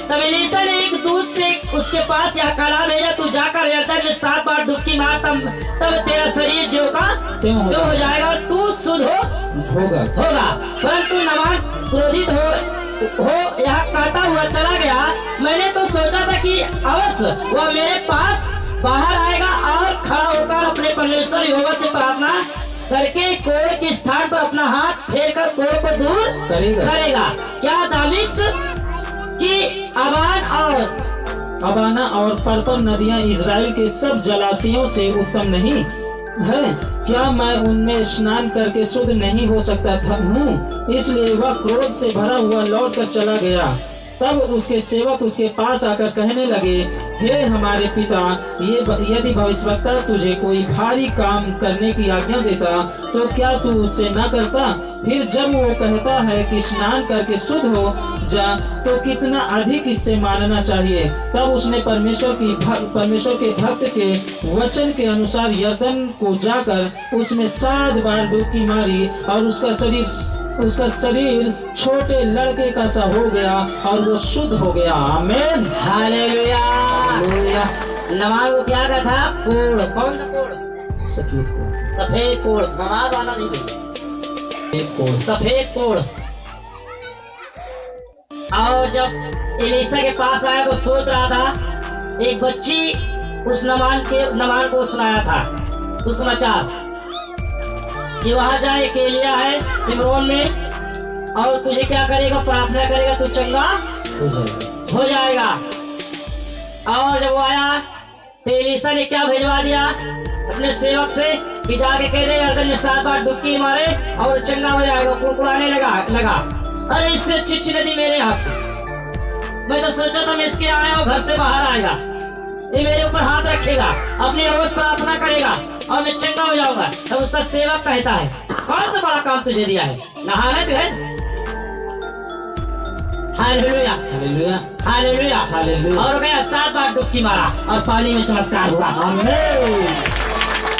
तब एलीशा ने एक दूत से उसके पास यह कला भेजा, तू जाकर यरदन में 7 बार डुबकी मार, तब तेरा शरीर जो का त्यों हो जाएगा, तू शुद्ध होगा। परंतु नामान क्रोधित हो यह कहता हुआ चला गया। मैंने तो सोचा था कि अवश्य वह मेरे पास बाहर आएगा और खड़ा होकर अपने परमेश्वर यहोवा से प्रार्थना करके कोड़ के स्थान पर अपना हाथ फेर कर कोड़ को दूर करेगा। क्या दामिश्क की अबाना और पर्पल नदियां इजराइल के सब जलाशयों से उत्तम नहीं है? क्या मैं उनमें स्नान करके शुद्ध नहीं हो सकता था हूँ? इसलिए वह क्रोध से भरा हुआ लौट कर चला गया। तब उसके सेवक उसके पास आकर कहने लगे, हे हमारे पिता, ये यदि भविष्यवक्ता तुझे कोई भारी काम करने की आज्ञा देता तो क्या तू उससे न करता? फिर जब वो कहता है कि स्नान करके शुद्ध हो जा, तो कितना अधिक इससे मानना चाहिए। तब उसने परमेश्वर के भक्त के वचन के अनुसार यरदन को जाकर उसमें 7 बार डुबकी मारी, और उसका शरीर छोटे लड़के का सा हो गया और वो शुद्ध हो गया। आमीन। हालेलुया। नमाज को क्या का था? कोड़। कौन सा कोड़? सफेद कोड़। सफेद कोड़। नमाज वाला नहीं भाई, सफेद कोड़। और जब एलीशा के पास आया तो सोच रहा था, एक बच्ची उस नमान को सुनाया था सुसमाचार कि वहां जाए के एलिया है सिमरोन में, और तुझे क्या करेगा? प्रार्थना करेगा, तू चंगा हो जाएगा। और जब वो आया तो एलीशा ने क्या भेजवा दिया अपने सेवक से कि जाके कह दे यरदन में 7 बार डुबकी मारे और चंगा हो जाएगा। कुड़कुड़ाने लगा। अरे इससे अच्छी नदी मेरे हाथ में। मैं तो सोचा था मैं इसके आया हूँ, घर से बाहर आएगा, ये मेरे ऊपर हाथ रखेगा, अपनी अवश्य प्रार्थना करेगा और मैं चंगा हो जाऊंगा। तब उसका सेवक कहता है, कौन सा बड़ा काम तुझे दिया है? नहाना तो है। Hallelujah, hallelujah, hallelujah, hallelujah. और गया 7 बार डुबकी मारा और पानी में चमत्कार हुआ।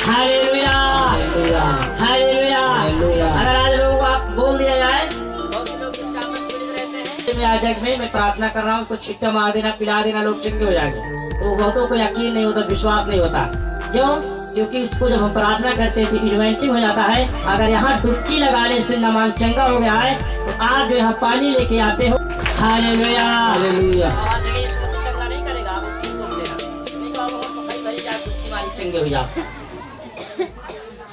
Hallelujah, hallelujah. अगर आज लोगों को आप बोल दिया जाए, बहुत से लोग रहते हैं याजक में मैं प्रार्थना कर रहा हूँ, उसको छिट्टा मार देना, पिला देना, लोग चंगे हो जाएंगे, तो बहुतों को यकीन नहीं होता, विश्वास नहीं होता। क्यों? क्योंकि उसको जब हम प्रार्थना करते हैं तो इन्वेंटिंग हो जाता है। अगर यहाँ डुबकी लगाने से नमान चंगा हो गया है तो आप जो यहाँ पानी लेके आते हो। Hallelujah, hallelujah. चंगा नहीं करेगा, आप उसकी सोच लेना, नहीं तो आप भाई डुबकी मारी चंगे हो जाओ।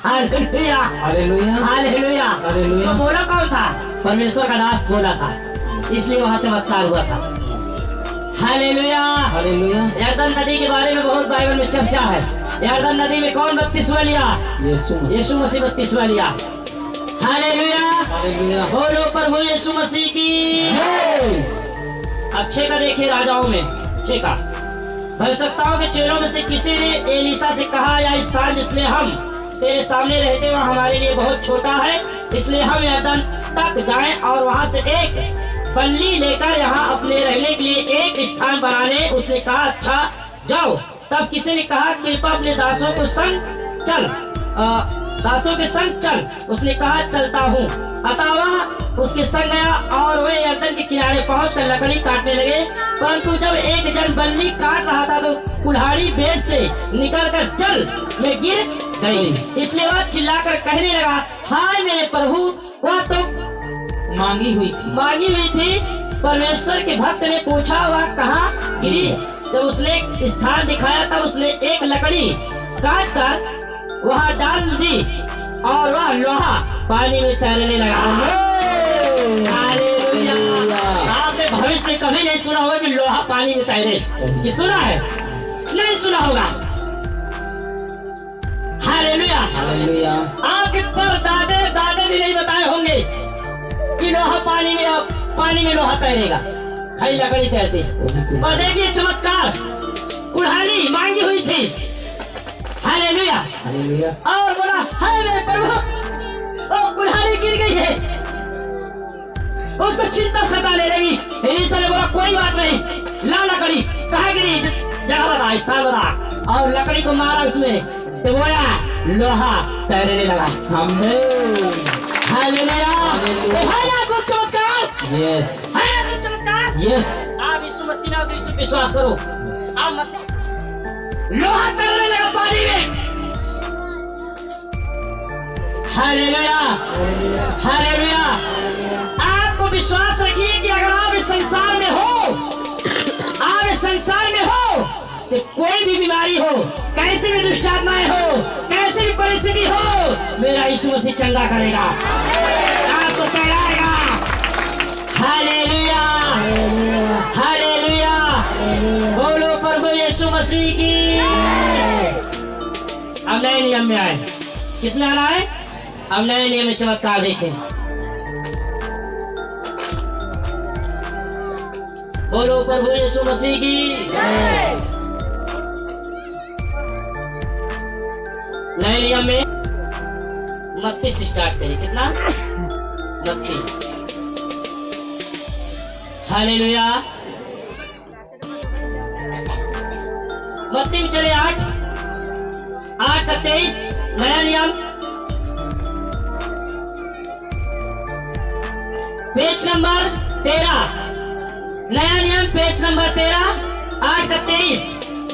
Hallelujah, hallelujah, hallelujah, hallelujah. इसको बोला कौन था? परमेश्वर का दास बोला था, इसलिए वहाँ चमत्कार हुआ था। Hallelujah, hallelujah. यरदन नदी के बारे में बहुत बाइबल में चर्चा है। यरदन नदी में कौन बपतिस्मा लिया? यीशु मसीह बपतिस्मा लिया। Hallelujah, hallelujah. बोलो प्रभु यीशु मसीह की। अच्छे का देखिए राजाओं में, अच्छे का भविष्यवक्ताओं के चेलों में से किसी ने एलीशा से कहा, यह स्थान जिसमें हम तेरे सामने रहते वह हमारे लिए बहुत छोटा है, इसलिए हम यरदन तक जाएं और वहां से एक बल्ली लेकर यहाँ अपने रहने के लिए एक स्थान बनाने। उसने कहा अच्छा जाओ। तब किसी ने कहा कृपा अपने दासों को संग चल, दासों के संग चल। उसने कहा चलता हूँ। अतः वह उसके संग गया और वे यरदन के किनारे पहुंचकर लकड़ी काटने लगे। परंतु जब एक जन बल्ली काट रहा था तो कुल्हाड़ी बेट से निकलकर जल में गिर गई। इसलिए वह चिल्लाकर कहने लगा हाय मेरे प्रभु, वह तो मांगी हुई थी। परमेश्वर के भक्त ने पूछा वह कहाँ गिरी। जब उसने स्थान दिखाया तब उसने एक लकड़ी काट कर वहाँ डाल दी और वह लोहा पानी में तैरने लगा। हालेलुया। आपने भविष्य में कभी नहीं सुना होगा कि लोहा पानी में तैरे, कि सुना है? नहीं सुना होगा। हालेलुया। हालेलुया। आपके दादे भी नहीं बताए होंगे कि लोहा पानी में लोहा तैरेगा, खाली लकड़ी तैरती। और देखिए चमत्कार, कुल्हाड़ी मांगी हुई थी। हालेलुया। हालेलुया। और बोला हाय मेरे प्रभु, ओ कुल्हाड़ी गिर गई है। उसको चिंता सताने लगी। यीशु ने बोला कोई बात नहीं, ला लकड़ी। कहाँ गिरी? जगह बता, स्थान बता। और लकड़ी को मारा उसमें, तो बोया लोहा तैरने लगा। हालेलुया। है ना कुछ चमत्कार? यस। है ना कुछ चमत्कार? यस। आप यीशु मसीह ना तो यीशु विश्वास करो। आप मसीह लोहा तैरने लगा पानी में। हालेलुया। हालेलुया। आपको विश्वास रखिए कि अगर आप इस संसार में हो, आप इस संसार में हो, तो कोई भी बीमारी हो, कैसी भी दुष्ट आत्माएं हो, कैसी भी परिस्थिति हो, मेरा यीशु मसीह चंगा करेगा, आपको चढ़ाएगा। हालेलुया। हालेलुया। बोलो प्रभु यीशु मसीह की। अब नए नियम में आए। किसमें आना है? अब नए नियम में चमत्कार देखें। बोलो प्रभु यीशु मसीह की। नए नियम में मत्ती से स्टार्ट करिए। कितना? मत्ती। हालेलुया। मत्ती में चले 8 का 23। नया नियम पेज नंबर 13। नया नियम पेज नंबर 13, 8 का 23।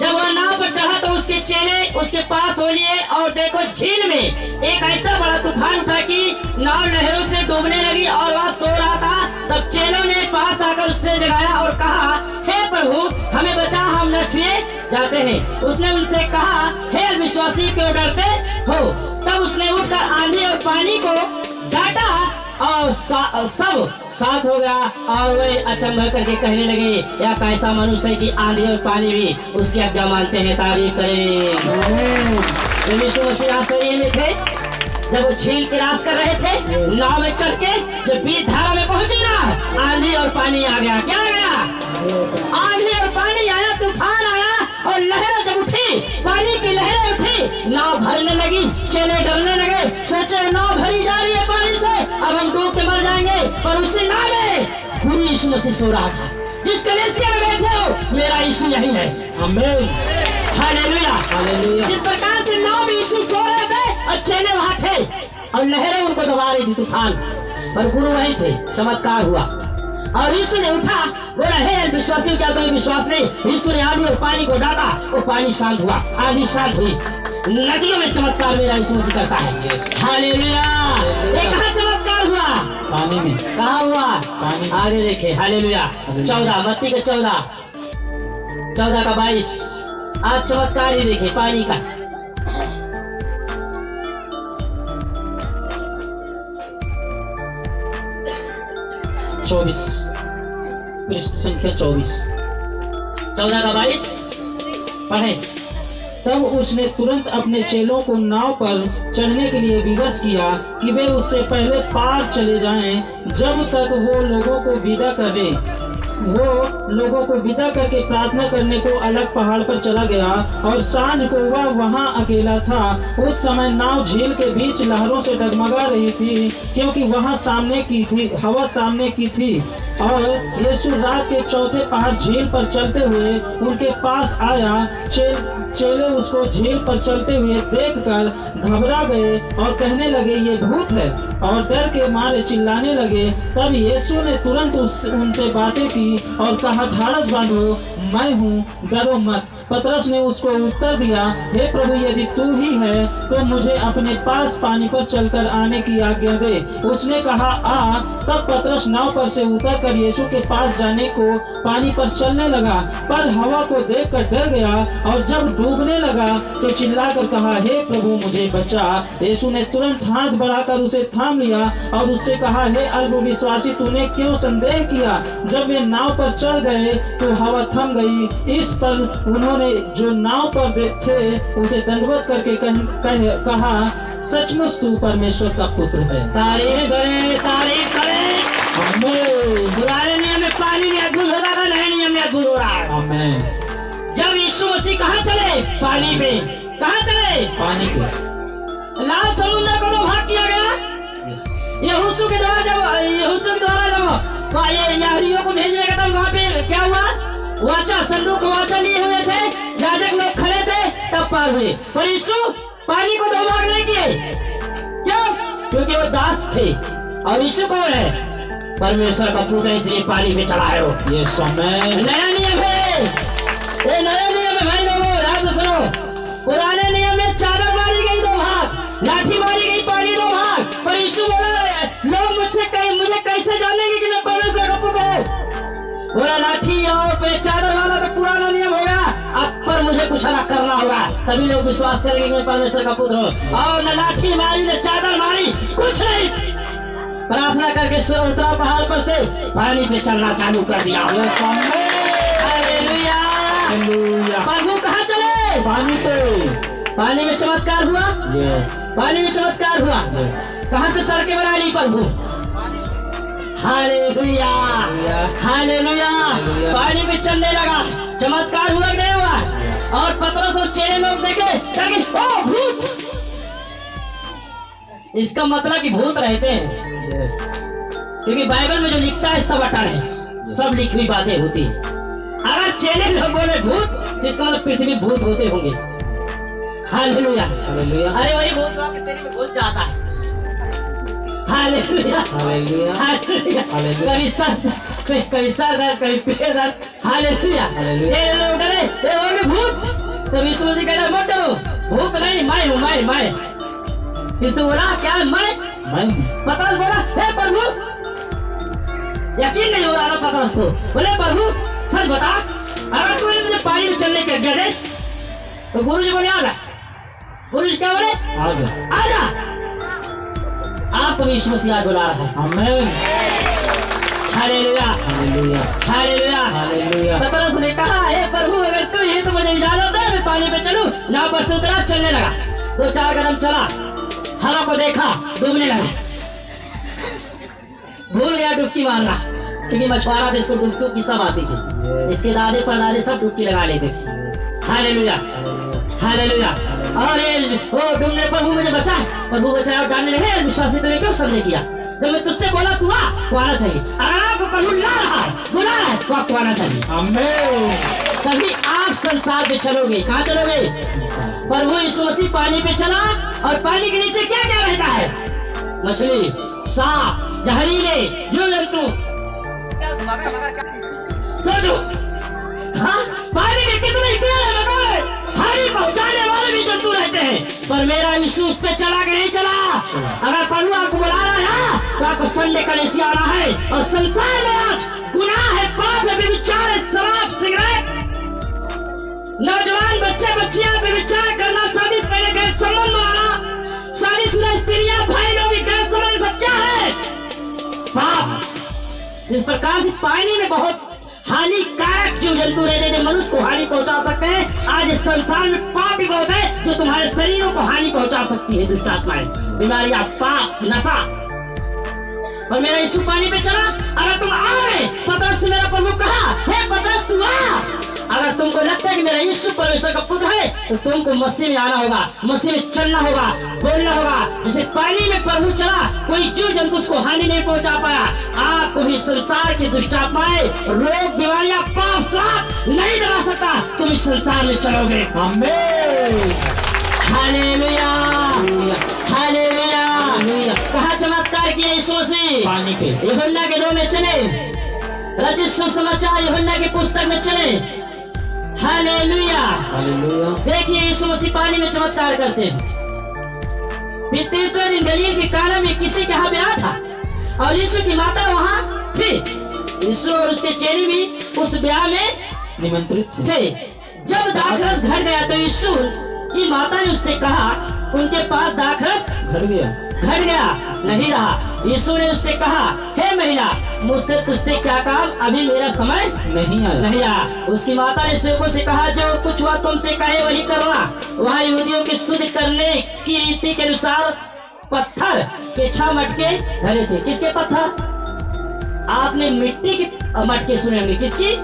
जब वह नाव पर चढ़ा तो उसके चेले उसके पास हो लिए और देखो झील में एक ऐसा बड़ा तूफान उठा कि नाव लहरों से डूबने लगी और वह सो रहा था। तब चेलों ने पास आकर उससे जगाया और कहा हे प्रभु हमें बचा, हम नष्ट हुए जाते हैं। उसने उनसे कहा हे अविश्वासी क्यों डरते हो? तब उसने उठकर आंधी और पानी को डांटा और सब साथ हो गया और वे अचंभा करके कहने लगे या कैसा मनुष्य है कि आंधी और पानी भी उसकी आज्ञा मानते हैं। तारीफ करें। यीशु मसीह आश्चर्य में थे जब वो झील क्रॉस कर रहे थे, नाव में चढ़ के जब बीच धारा में पहुंचे ना, आंधी और पानी आ गया। क्या आ गया? आंधी और पानी आया, तूफान आया और लहरें जब उठी, पानी की लहरें उठी, नाव भरने लगी। चेले डरने लगे, सोचे नाव भरी जा रही है पानी से, अब हम डूब के मर जाएंगे। पर उसी नाव में गुरु यीशु मसीह सो रहा था। जिस कलीसिया में बैठे हो, मेरा यीशु यही है। आमीन। हालेलुया। हालेलुया। जिस प्रकार से नाव में यीशु सो रहे थे और चेले वहां थे और लहरें उनको दबा रही थी, तूफान, पर गुरु वही थे। चमत्कार हुआ और यीशु ने उठा, बोला हे विश्वासी क्या तुम्हें विश्वास नहीं? यीशु ने आंधी और पानी को डांटा, वो पानी शांत हुआ, आंधी शांत हुई। नदियों में चमत्कार मेरा यीशु मसीह करता है। हालेलुया। ये कहाँ चमत्कार हुआ? पानी में। कहाँ हुआ? पानी। आगे देखे। हालेलुया। 14 मत्ती के 14 का 22। आज चमत्कार ही देखे पानी का। पृष्ठ संख्या 24। 14 का 22 पढ़े। तब उसने तुरंत अपने चेलों को नाव पर चढ़ने के लिए विवश किया कि वे उससे पहले पार चले जाएं, जब तक वो लोगों को विदा करे। वो लोगों को विदा करके प्रार्थना करने को अलग पहाड़ पर चला गया और सांझ को वह वहां अकेला था। उस समय नाव झील के बीच लहरों से डगमगा रही थी, क्योंकि वहां सामने की थी, हवा सामने की थी। और यीशु रात के चौथे पहाड़ झील पर चलते हुए उनके पास आया। चेले उसको झील पर चलते हुए देखकर घबरा गए और कहने लगे, ये भूत है, और डर के मारे चिल्लाने लगे। तब यीशु ने तुरंत उनसे बातें की और कहा, ढाढ़स बांधो, मैं हूँ, डरो मत। पतरस ने उसको उत्तर दिया, हे प्रभु, यदि तू ही है तो मुझे अपने पास पानी पर चलकर आने की आज्ञा दे। उसने कहा, आ। तब पतरस नाव पर से उतरकर यीशु के पास जाने को पानी पर चलने लगा, पर हवा को देखकर डर गया और जब डूबने लगा तो चिल्लाकर कहा, हे प्रभु, मुझे बचा। यीशु ने तुरंत हाथ बढ़ाकर उसे थाम लिया और उससे कहा, हे अल्पविश्वासी, तूने क्यों संदेह किया? जब वे नाव पर चढ़ गए तो हवा थम गई। इस पर उन्होंने जो नाव पर थे उसे दंडवत करके कहा, सचमुच तू परमेश्वर का पुत्र है। तारीफ करें, तारीफ करें। पुराने नियम में पानी में अद्भुत होता था, नए नियम में अद्भुत हो रहा है। आमीन। जब यीशु मसीह कहाँ चले? पानी पे। कहाँ चले? पानी पे। लाल समुद्र को दो भाग किया गया। यहोशू के द्वारा जब ये यारियों को भेजने का तब वहाँ पे क्या हुआ? वाचा, संदूक वाचा लिए हुए थे, याजक लोग खड़े थे, तब पार हुए। पर यीशु पानी को दो भाग नहीं किए। क्यों? क्योंकि वो दास थे और यीशु कौन है? परमेश्वर का पुत्र, इसलिए पानी पे चला है वो। ये समय नया नियम है, ये नया नियम है भाई लोगों, ध्यान से सुनो। पुराने नियम में चादर मारी गई दो भाग, लाठी मारी गई पानी दो भाग, पर यीशु बोला, लोग मुझे कैसे जानेंगे कि मैं परमेश्वर का पुत्र हूँ? बोला, लाठी और पे चादर वाला तो पुराना नियम होगा, अब पर मुझे कुछ अलग करना होगा, तभी लोग विश्वास करेंगे कि मैं परमेश्वर का पुत्र हूँ। और न लाठी मारी न चादर मारी, कुछ नहीं। प्रार्थना करके उतरा पहाड़ पर से, पानी पे चलना चालू कर दिया। हालेलुया। प्रभु कहाँ चले? पानी पे। पानी में चमत्कार हुआ। यस। पानी में चमत्कार हुआ। यस। कहाँ से सड़कें बना ली प्रभु? Hallelujah, hallelujah. पानी में चलने लगा, चमत्कार हुआ नहीं हुआ? और पतरस और चेले लोग देखे, ओ भूत। इसका मतलब कि भूत रहते हैं। क्योंकि बाइबल में जो लिखता है सब अटल है, सब लिखी हुई बातें होती है। अगर चेले लोग बोले भूत, तो इसका मतलब पृथ्वी भूत होते होंगे। Hallelujah, hallelujah. अरे वही भूत के शरीर में घुस जाता है। Hallelujah, hallelujah, hallelujah. कभी सर दर्द, कभी पेट दर्द। हालेलुया। चेले लोग डरे, ये होंगे भूत। तो यीशु मसीह कहता, मत डरो, भूत नहीं, मैं हूँ, मैं। यीशु बोला, क्या मैं? पतरस बोला, हे प्रभु, यकीन नहीं हो रहा पतरस को। बोले, प्रभु सच बता, अगर तूने मुझे पानी में चलने की आज्ञा दे तो गुरु जी बोले, आजा। गुरु जी क्या बोले? आजा। आपको यीशु मसीह आज बुला रहा है। आमीन। Hallelujah, hallelujah, hallelujah, hallelujah. पतरस ने कहा, हे प्रभु, अगर तू ये तो मुझे इजाजत दे, मैं पानी पे चलूं। नाव पर से उतरा, चलने लगा। 2-4 कदम चला, हवा को देखा, डूबने लगा। भूल गया डुबकी मारना, क्योंकि मछुआरा देश को डुबकी सब आती थी। इसके दादे परदादे सब डुबकी लगा लेते थे। Hallelujah, hallelujah. और ये वो डूबने पर मुझे बचा, प्रभु बचाया। और डालने लगे, विश्वासी तूने क्यों संदेह किया? जब मैं तुझसे बोला तू आना चाहिए। अगर आपको प्रभु ला रहा है, बुला रहा है, तो आपको आना चाहिए। आमीन। तभी आप संसार पे चलोगे। कहाँ चलोगे? प्रभु यीशु मसीह पानी पे चला, और पानी के नीचे क्या क्या रहता है? मछली, सांप, जहरीले जीव जंतु। सोचो, हाँ, पानी में कितने कीड़े मकोड़े, हानि पहुंचाने वाले भी जंतु रहते हैं, पर मेरा यीशु उस पे चला कि नहीं चला? अगर प्रभु आपको बुला रहा है तो आपको संडे कलीसिया आना है। और संसार में आज गुनाह है, पाप है, व्यभिचार है, शराब, सिगरेट, नौजवान बच्चे बच्चियां व्यभिचार करना, शादी करने गैर संबंध बनाना, शादीशुदा स्त्रियां, भाई लोग भी गैर संबंध, सब क्या है? पाप। जिस प्रकार से पानी में बहुत हानिकारक जीव जंतु रहते थे, मनुष्य को हानि पहुंचा सकते हैं, आज इस संसार में पाप भी बहुत है जो तुम्हारे शरीरों को हानि पहुंचा सकती है। दुष्ट आत्माएं, बीमारियां, पाप, नशा। और मेरा यीशु पानी पे चला। अगर तुम आ गए, पतरस से मेरा प्रभु कहा, हे पतरस तू आ। अगर तुमको लगता है कि मेरा यीशु परमेश्वर का पुत्र है, तो तुमको मसीह में आना होगा, मसीह में चलना होगा, बोलना होगा। जैसे पानी में प्रभु चला, कोई जीव जंतु उसको हानि नहीं पहुंचा पाया। आपको भी संसार की दुष्ट आत्माएं, रोग, बीमारियां, पाप, श्राप नहीं दबा सकता। तुम इस संसार में चलोगे। आमीन। Hallelujah, hallelujah. कहाँ चमत्कार किया यीशु मसीह? पानी पे। यूहन्ना के 2 में चले, रचित सुसमाचार यूहन्ना की पुस्तक में चले। Hallelujah, hallelujah. देखिए यीशु मसीह पानी में चमत्कार करते हैं। फिर तीसरे दिन गलील के काना में किसी के यहाँ ब्याह था और यीशु की माता वहाँ थी। यीशु और उसके चेले भी उस ब्याह में निमंत्रित थे। जब दाखरस घर गया तो यीशु की माता ने उससे कहा, उनके पास दाखरस घर गया, घट गया नहीं रहा। यीशु ने उससे कहा, हे महिला, मुझसे तुझसे क्या काम, अभी मेरा समय नहीं आया। उसकी माता ने सेवकों से कहा, जो कुछ वह तुमसे कहे वही करना। वहाँ यहूदियों की शुद्ध करने की रीति के अनुसार पत्थर के 6 मटके धरे थे। किसके पत्थर? आपने मिट्टी के मटके सुने होंगे। किसकी?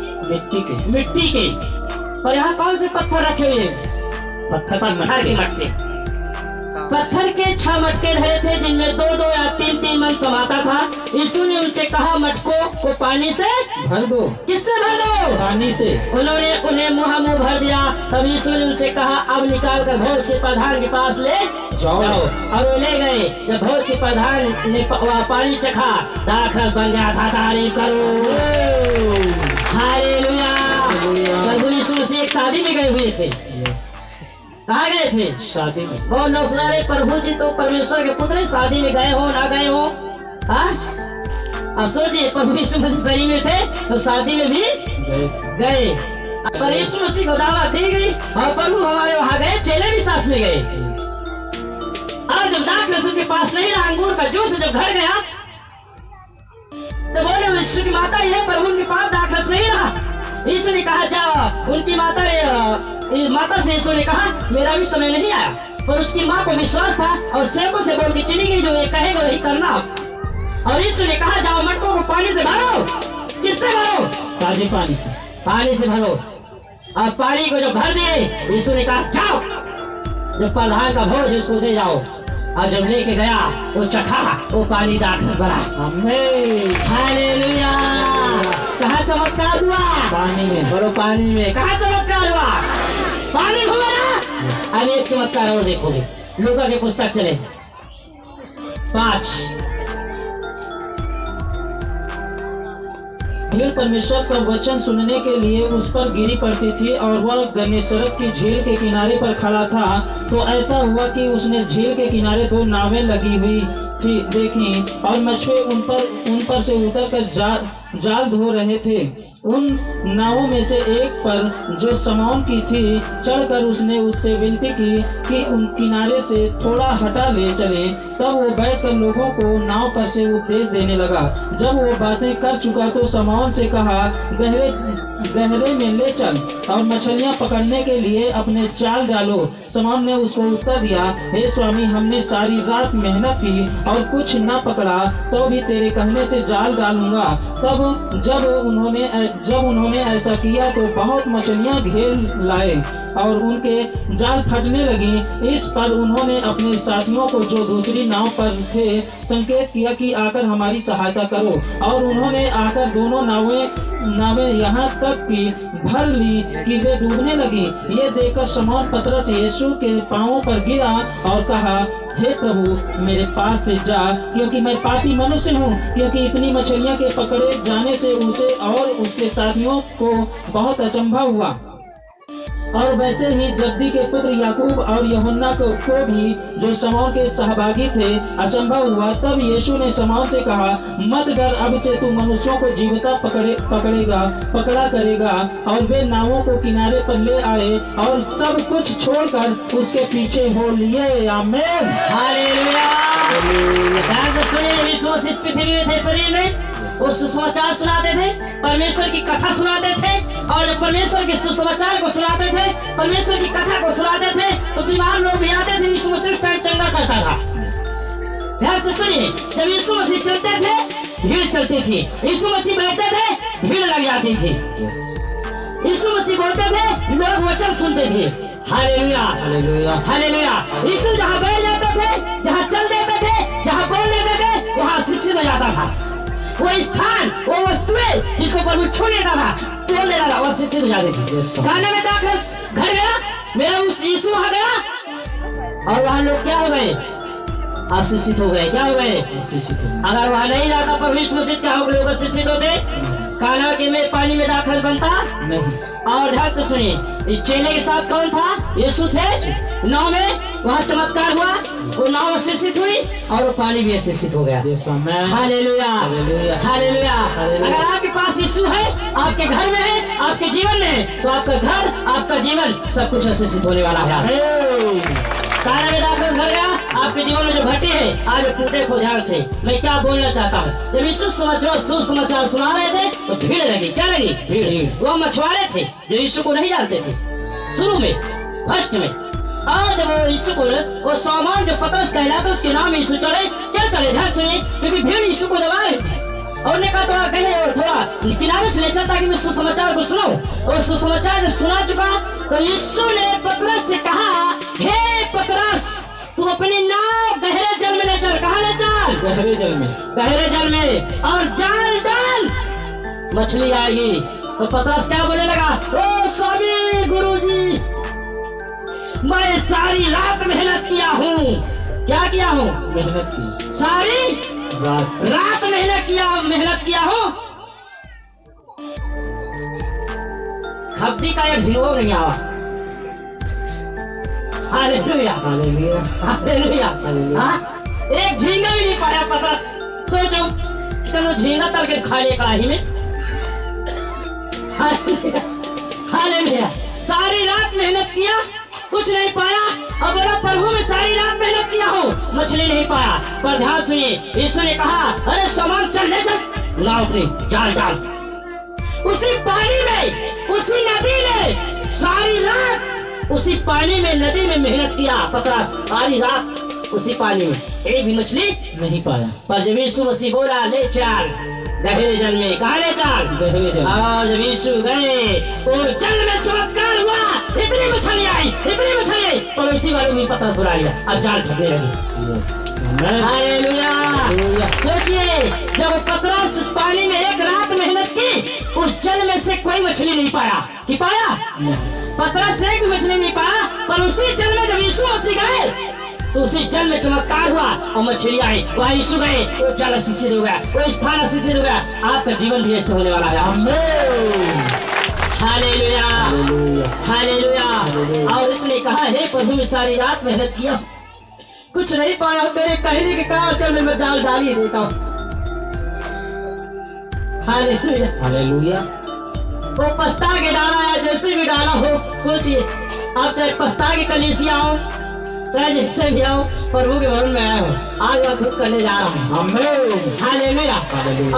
मिट्टी के। और यहाँ कौन से पत्थर रखे हुए? पत्थर के मटके। पत्थर के 6 मटके धरे थे, जिनमें 2-2 या 3-3 मन समाता था। यीशु ने उनसे कहा, मटकों को पानी से भर दो। किससे भर दो? पानी से। उन्होंने उन्हें मुंह भर दिया। तब यीशु ने उनसे कहा, अब निकाल कर भोज के प्रधान के पास ले जाओ। और वो ले गए। जब भोज के प्रधान ने पानी चखा, दाखरस बन गया था। तारीफ करो, हालेलुया। प्रभु यीशु मसीह एक शादी में गए हुए थे। कहाँ गए थे? शादी में। और लोग सुना रहे, प्रभु जी तो परमेश्वर के पुत्र, शादी में गए हो ना गए हो। अब सोचिए, प्रभु यीशु मसीह शरीर में थे तो शादी में भी गए। पर यीशु मसीह को दावत दी गई और प्रभु हमारे वहाँ गए, चेले भी साथ में गए। और जब दाखरस के पास नहीं रहा, अंगूर का जूस जब घर गया तो बोले यीशु की माता, यह प्रभु उनके पास दाखरस नहीं रहा। यीशु ने कहा, जाओ। उनकी माता से यीशु ने कहा, मेरा भी समय नहीं आया। पर उसकी माँ को विश्वास था और सेवकों से बोल के चली गई, जो ये कहेगा वही करना। और यीशु ने कहा, जाओ मटकों को पानी से भरो। किससे भरो? ताजे पानी से। पानी से भरो। और पानी को जब भर दिए, यीशु ने कहा, जाओ, जो प्रधान का भोज उसको दे जाओ। और जब लेके गया, वो चखा, वो पानी दाखरस बना। आमीन। हालेलुया। कहाँ चमत्कार हुआ? पानी में। भरो पानी में। कहाँ चमत्कार हुआ? पानी हुआ ना। अब एक चमत्कार और देखोगे। लूका की पुस्तक चले 5। भीड़ परमेश्वर का वचन सुनने के लिए उस पर गिरी पड़ती थी और वह गन्नेसरत की झील के किनारे पर खड़ा था। तो ऐसा हुआ कि उसने झील के किनारे 2 नावें लगी हुई थी देखी और मछुए उन पर से उतरकर जाल धो रहे थे। उन नावों में से एक पर, जो समौन की थी, चढ़कर उसने उससे विनती की कि उन किनारे से थोड़ा हटा ले चले। तब वो बैठकर लोगों को नाव पर से उपदेश देने लगा। जब वो बातें कर चुका तो समौन से कहा, गहरे में ले चल और मछलियां पकड़ने के लिए अपने जाल डालो। समौन ने उसको उत्तर दिया, हे स्वामी, हमने सारी रात मेहनत की और कुछ न पकड़ा, तो भी तेरे कहने से जाल डालूंगा। तब जब उन्होंने ऐसा किया तो बहुत मछलियां घेर लाए और उनके जाल फटने लगी। इस पर उन्होंने अपने साथियों को, जो दूसरी नाव पर थे, संकेत किया कि आकर हमारी सहायता करो। और उन्होंने आकर दोनों नावें यहाँ तक की भर ली कि वे डूबने लगी। ये देखकर शमौन पतरस यीशु के पांवों पर गिरा और कहा, हे प्रभु, मेरे पास से जा, क्योंकि मैं पापी मनुष्य हूँ। क्योंकि इतनी मछलियाँ के पकड़े जाने से उसे और उसके साथियों को बहुत अचंभा हुआ। और वैसे ही जब्दी के पुत्र याकूब और यूहन्ना को भी, जो शमौन के सहभागी थे, अचंभा हुआ। तब यीशु ने शमौन से कहा, मत डर, अब से तू मनुष्यों को जीवता पकड़ा करेगा। और वे नावों को किनारे पर ले आए और सब कुछ छोड़कर उसके पीछे हो लिए। आमीन। हालेलुया। यीशु मसीह पृथ्वी में थे, शरीर में वो सुसमाचार सुनाते थे, परमेश्वर की कथा सुनाते थे। और जब परमेश्वर के सुसमाचार को सुनाते थे, परमेश्वर की कथा को सुनाते थे, तो बीमार लोग भी आते थे। यीशु मसीह चंगा करता था। ध्यान से सुनिए, जब यीशु मसीह चलते थे चलती थी। यीशु मसीह बैठते थे, भीड़ लग जाती थी। यीशु मसीह बोलते थे, लोग वचन सुनते थे। Hallelujah, hallelujah, hallelujah. यीशु जहाँ बैठ जाते थे, जहाँ चल देते थे, जहाँ बोल देते थे, वहाँ शिष्य हो जाता था। वो स्थान, वो वस्तुएं जिसको प्रभु छू लेता था, तोड़ लेता था, वह शिष्य हो जाती थी। खाने में दाखिल घर गया, मेरा उस यीशु वहाँ गया और वहाँ लोग क्या हो गए? आशीषित हो गए। क्या हो गए? आशीषित हो। अगर वहाँ नहीं जाता प्रभु यीशु मसीह, क्या हो लोग आशीषित होते? खाना के में पानी में दाखिल बनता नहीं। और ध्यान से सुनिए, इस चेले के साथ कौन था? यीशु थे। नाव में वहाँ चमत्कार हुआ, वो नाव आशीषित हुई और वो पानी भी आशीषित हो गया। Hallelujah, hallelujah, hallelujah. अगर आपके पास यीशु है, आपके घर में है, आपके जीवन में है, तो आपका घर, आपका जीवन सब कुछ आशीषित होने वाला है। खाना में दाखिल घर गया, आपके जीवन में जो घटी है आज टूटे को ध्यान से मैं क्या बोलना चाहता हूँ। जब यीशु सुसमाचार सुना रहे थे तो भीड़ लगी। क्या लगी? भीड़। वो मछुआरे थे जो यीशु को नहीं जानते थे शुरू में, फर्स्ट में। और जब वो यीशु को, वो सामान जो पतरस कहलाता उसके नाम यीशु चले। क्या चले? ध्यान सुनिए, क्योंकि भीड़ यीशु को दबा रही थी और ने कहा थोड़ा कहे और थोड़ा किनारे से ले चल ताकि मैं सुसमाचार को सुनाऊं। और सुसमाचार जब सुना चुका तो यीशु ने पतरस से कहा, हे पतरस, तू अपनी नाव गहरे जल में ले चल। कहाँ ले चल? गहरे जल में। गहरे जल में, और जाल डाल, मछली आएगी। तो पतरस क्या बोलने लगा? ओ स्वामी, गुरुजी, मैं सारी रात मेहनत किया हूँ। क्या किया हूँ? मेहनत की। सारी रात मेहनत किया हूँ। खब्दी का एक झिंगो नहीं आवा। Hallelujah, hallelujah, hallelujah. हाँ? एक झींगा भी नहीं पाया पतरस। सोचो कितना झींगा तल के खा लिया कड़ाही में। Hallelujah, hallelujah. सारी रात मेहनत किया, कुछ नहीं पाया। अब बोला, प्रभु मैं सारी रात मेहनत किया हूँ, मछली नहीं पाया। पर ध्यान सुनिए, यीशु ने कहा, अरे सामान चल ले चल, नाव अपनी जाल डाल। उसी पानी में, उसी नदी में सारी रात, उसी पानी में, नदी में मेहनत किया पतरस। सारी रात उसी पानी में एक भी मछली नहीं पाया। पर जब यीशु मसीह बोला, ले चल गहरे जल में। कहाँ ले चल? गहरे जल। और जब यीशु गए और जल में चमत्कार हुआ, इतनी मछली आई, इतनी मछली आई, और उसी वालों ने पतरस बुला लिया, अब जाल फटने लगी। हालेलुया। सोचिए, जब पतरस उस पानी में एक रात मेहनत की, उस जल में से कोई मछली नहीं पाया। कि पाया? पतरस एक भी मछली नहीं पाया। पर उसी जल में जब यीशु मसीह गए तो उसी जल में चमत्कार हुआ और मछली आई। वहाँ यीशु गए, वो जल आशीषित हो गया, वो स्थान आशीषित हो गया। आपका जीवन भी ऐसे होने वाला है। Hallelujah, hallelujah. और इसने कहा, हे प्रभु मैं सारी रात मेहनत किया, कुछ नहीं पाया, तेरे कहने के कारण चल मैं जाल डाल ही देता हूँ। Hallelujah, hallelujah. वो पछता के डाला या जैसे भी डाला हो, सोचिए आप चाहे पछता के कलीसिया हो, चाहे जैसे भी आओ, प्रभु के भवन में आया हो, आज वह खुद करने जा रहा हूँ। हालेलुया।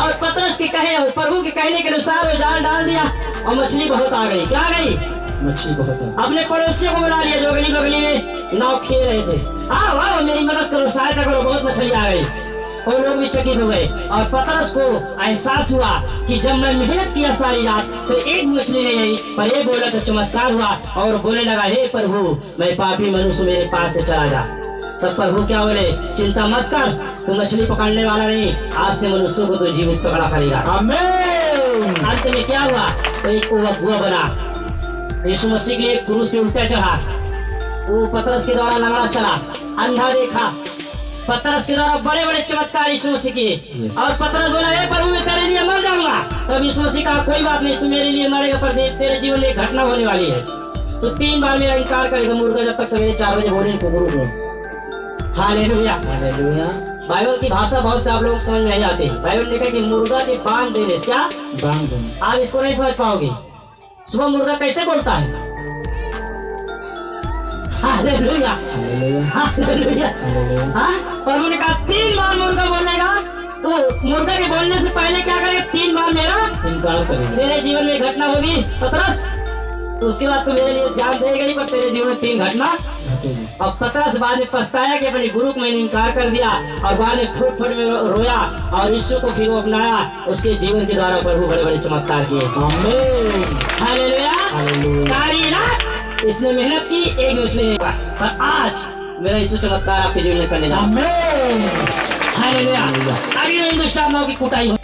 और पतरस के कहे, प्रभु के कहने के अनुसार वो जाल डाल दिया और मछली बहुत आ गई। क्या आ गई? मछली बहुत है। अपने पड़ोसियों को बुला लिया जो अगली बगली में नाव खेल रहे थे। आओ आओ मेरी मदद करो, सहायता करो, बहुत मछली आ गई। और लोग भी चकित हो गए। और पतरस को एहसास हुआ कि जब मैं मेहनत किया सारी रात तो एक मछली नहीं आई, पर ये बोला तो चमत्कार हुआ। और बोलने लगा, हे प्रभु मैं पापी मनुष्य, मेरे पास से चला जा। तब प्रभु क्या बोले, चिंता मत कर, तू मछली पकड़ने वाला नहीं, आज से मनुष्यों को तो जीवित पकड़ा करेगा। आमीन। अंत में क्या हुआ? तो एक अगुआ बना, यीशु मसीह के लिए क्रूस पे उल्टा चढ़ा। वो पतरस के द्वारा लंगड़ा चला, अंधा देखा। पतरस के द्वारा बड़े बड़े चमत्कार यीशु मसीह किए। और पतरस बोला, हे प्रभु मैं तेरे लिए मर जाऊंगा। तब यीशु मसीह कहा, कोई बात नहीं, तू मेरे लिए मरेगा, पर तेरे जीवन में एक घटना होने वाली है। तो 3 बार मेरा इनकार करेगा मुर्गा, जब तक सवेरे 4 बजे बोले को गुरु को। Hallelujah, hallelujah. बाइबल की भाषा बहुत से आप लोगों को समझ में नहीं आती। बाइबल ने कहा कि मुर्गा के बांग देने से, क्या बांग देने, आप इसको नहीं समझ पाओगे। सुबह मुर्गा कैसे बोलता है? Hallelujah, hallelujah. हाँ, प्रभु ने कहा 3 बार मुर्गा बोलेगा, तो मुर्गा के बोलने से पहले क्या करेगा? 3 बार मेरा इनकार करेगा। मेरे जीवन में घटना होगी। पतरस तो उसके बाद तू मेरे लिए जान दे गई, पर तेरे जीवन में 3 घटना घटेगी। और पतरस बाद में पछताया कि अपने गुरु को मैंने इनकार कर दिया, और बाद में फुट फुट में रोया और यीशु को फिर वो अपनाया। उसके जीवन के द्वारा प्रभु बड़े बड़े चमत्कार किए। आमीन। हालेलुया। हालेलुया। सारी रात इसने मेहनत की, एक दूसरे ने, पर आज मेरा यीशु चमत्कार आपके जीवन में करने जा रहा है। आमीन। हालेलुया। अभी नहीं दुष्टात्माओं की कुटाई